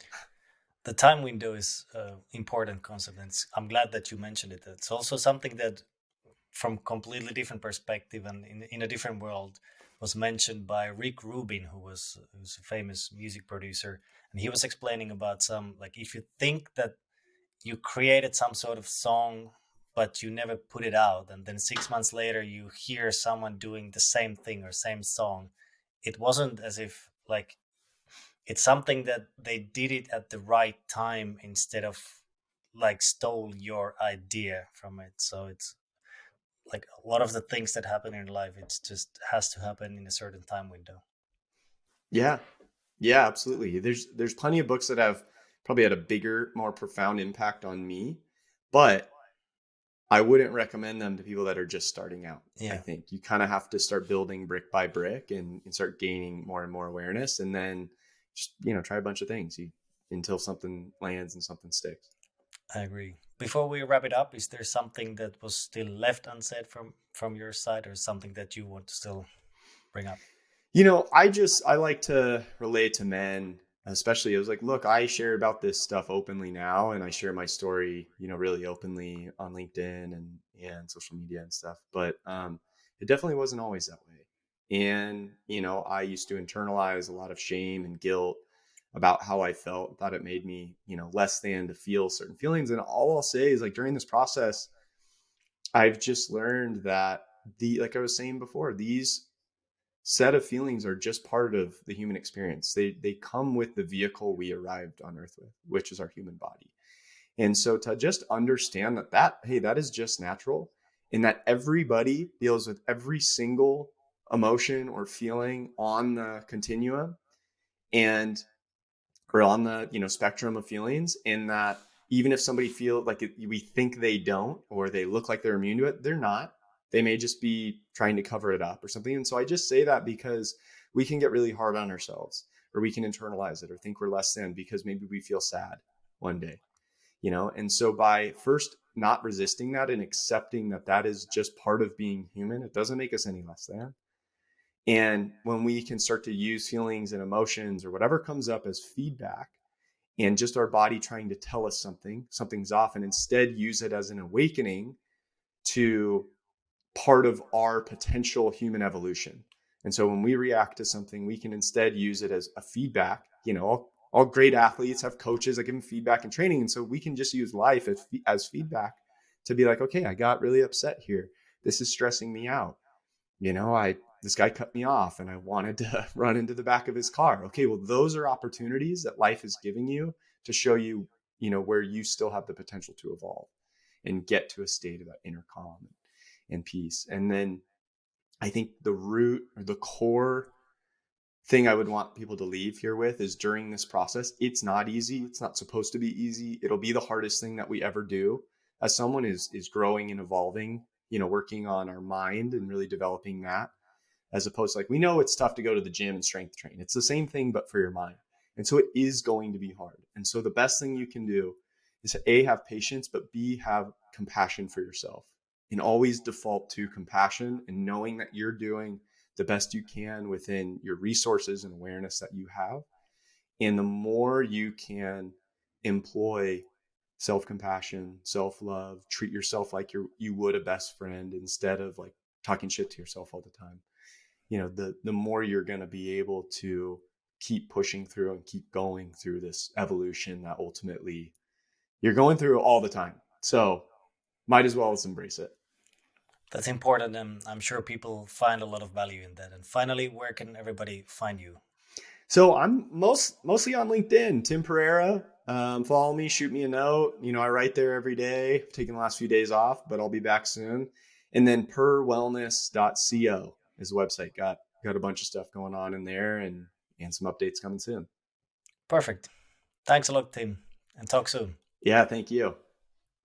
S1: The time window is important concept, and I'm glad that you mentioned it. It's also something that from completely different perspective and in a different world was mentioned by Rick Rubin, who's a famous music producer, and he was explaining about some, like, if you think that you created some sort of song but you never put it out, and then 6 months later you hear someone doing the same thing or same song, it wasn't as if, like, it's something that they did it at the right time instead of, like, stole your idea from it. So it's like a lot of the things that happen in life, it's just has to happen in a certain time window.
S2: Yeah. Yeah, absolutely. There's plenty of books that have probably had a bigger, more profound impact on me, but I wouldn't recommend them to people that are just starting out. I
S1: Yeah,
S2: think you kind of have to start building brick by brick and start gaining more and more awareness, and then just try a bunch of things until something lands and something sticks.
S1: I agree. Before we wrap it up, is there something that was still left unsaid from your side, or something that you want to still bring up?
S2: I like to relate to men, especially. It was like, look, I share about this stuff openly now, and I share my story, really openly on LinkedIn and social media and stuff. But it definitely wasn't always that way. And I used to internalize a lot of shame and guilt about how I felt. Thought it made me, less than to feel certain feelings. And all I'll say is, like, during this process, I've just learned that like I was saying before, these set of feelings are just part of the human experience. They come with the vehicle we arrived on earth with, which is our human body. And so to just understand that hey, that is just natural, and that everybody deals with every single emotion or feeling on the continuum, and or on the spectrum of feelings, in that even if somebody feel like we think they don't, or they look like they're immune to it, they're not. They may just be trying to cover it up or something. And so I just say that because we can get really hard on ourselves, or we can internalize it or think we're less than because maybe we feel sad one day. And so by first not resisting that and accepting that that is just part of being human, it doesn't make us any less than. And when we can start to use feelings and emotions or whatever comes up as feedback, and just our body trying to tell us something's off, and instead use it as an awakening to part of our potential human evolution. And so when we react to something, we can instead use it as a feedback. All great athletes have coaches that give them feedback and training. And so we can just use life as feedback to be like, okay, I got really upset here. This is stressing me out. This guy cut me off and I wanted to run into the back of his car. Okay, well, those are opportunities that life is giving you to show you, where you still have the potential to evolve and get to a state of that inner calm and peace. And then I think the root or the core thing I would want people to leave here with is, during this process, it's not easy. It's not supposed to be easy. It'll be the hardest thing that we ever do. As someone is growing and evolving, working on our mind and really developing that, as opposed to, like, we know it's tough to go to the gym and strength train. It's the same thing, but for your mind. And so it is going to be hard. And so the best thing you can do is to A, have patience, but B, have compassion for yourself, and always default to compassion and knowing that you're doing the best you can within your resources and awareness that you have. And the more you can employ self-compassion, self-love, treat yourself like you would a best friend, instead of like talking shit to yourself all the time, the more you're going to be able to keep pushing through and keep going through this evolution that ultimately you're going through all the time. So might as well as embrace it.
S1: That's important, and I'm sure people find a lot of value in that. And finally, where can everybody find you?
S2: So I'm mostly on LinkedIn, Tim Perreira. Follow me, shoot me a note. I write there every day. I've taken the last few days off, but I'll be back soon. And then perwellness.co is the website. Got a bunch of stuff going on in there, and some updates coming soon.
S1: Perfect. Thanks a lot, Tim, and talk soon.
S2: Yeah, thank you.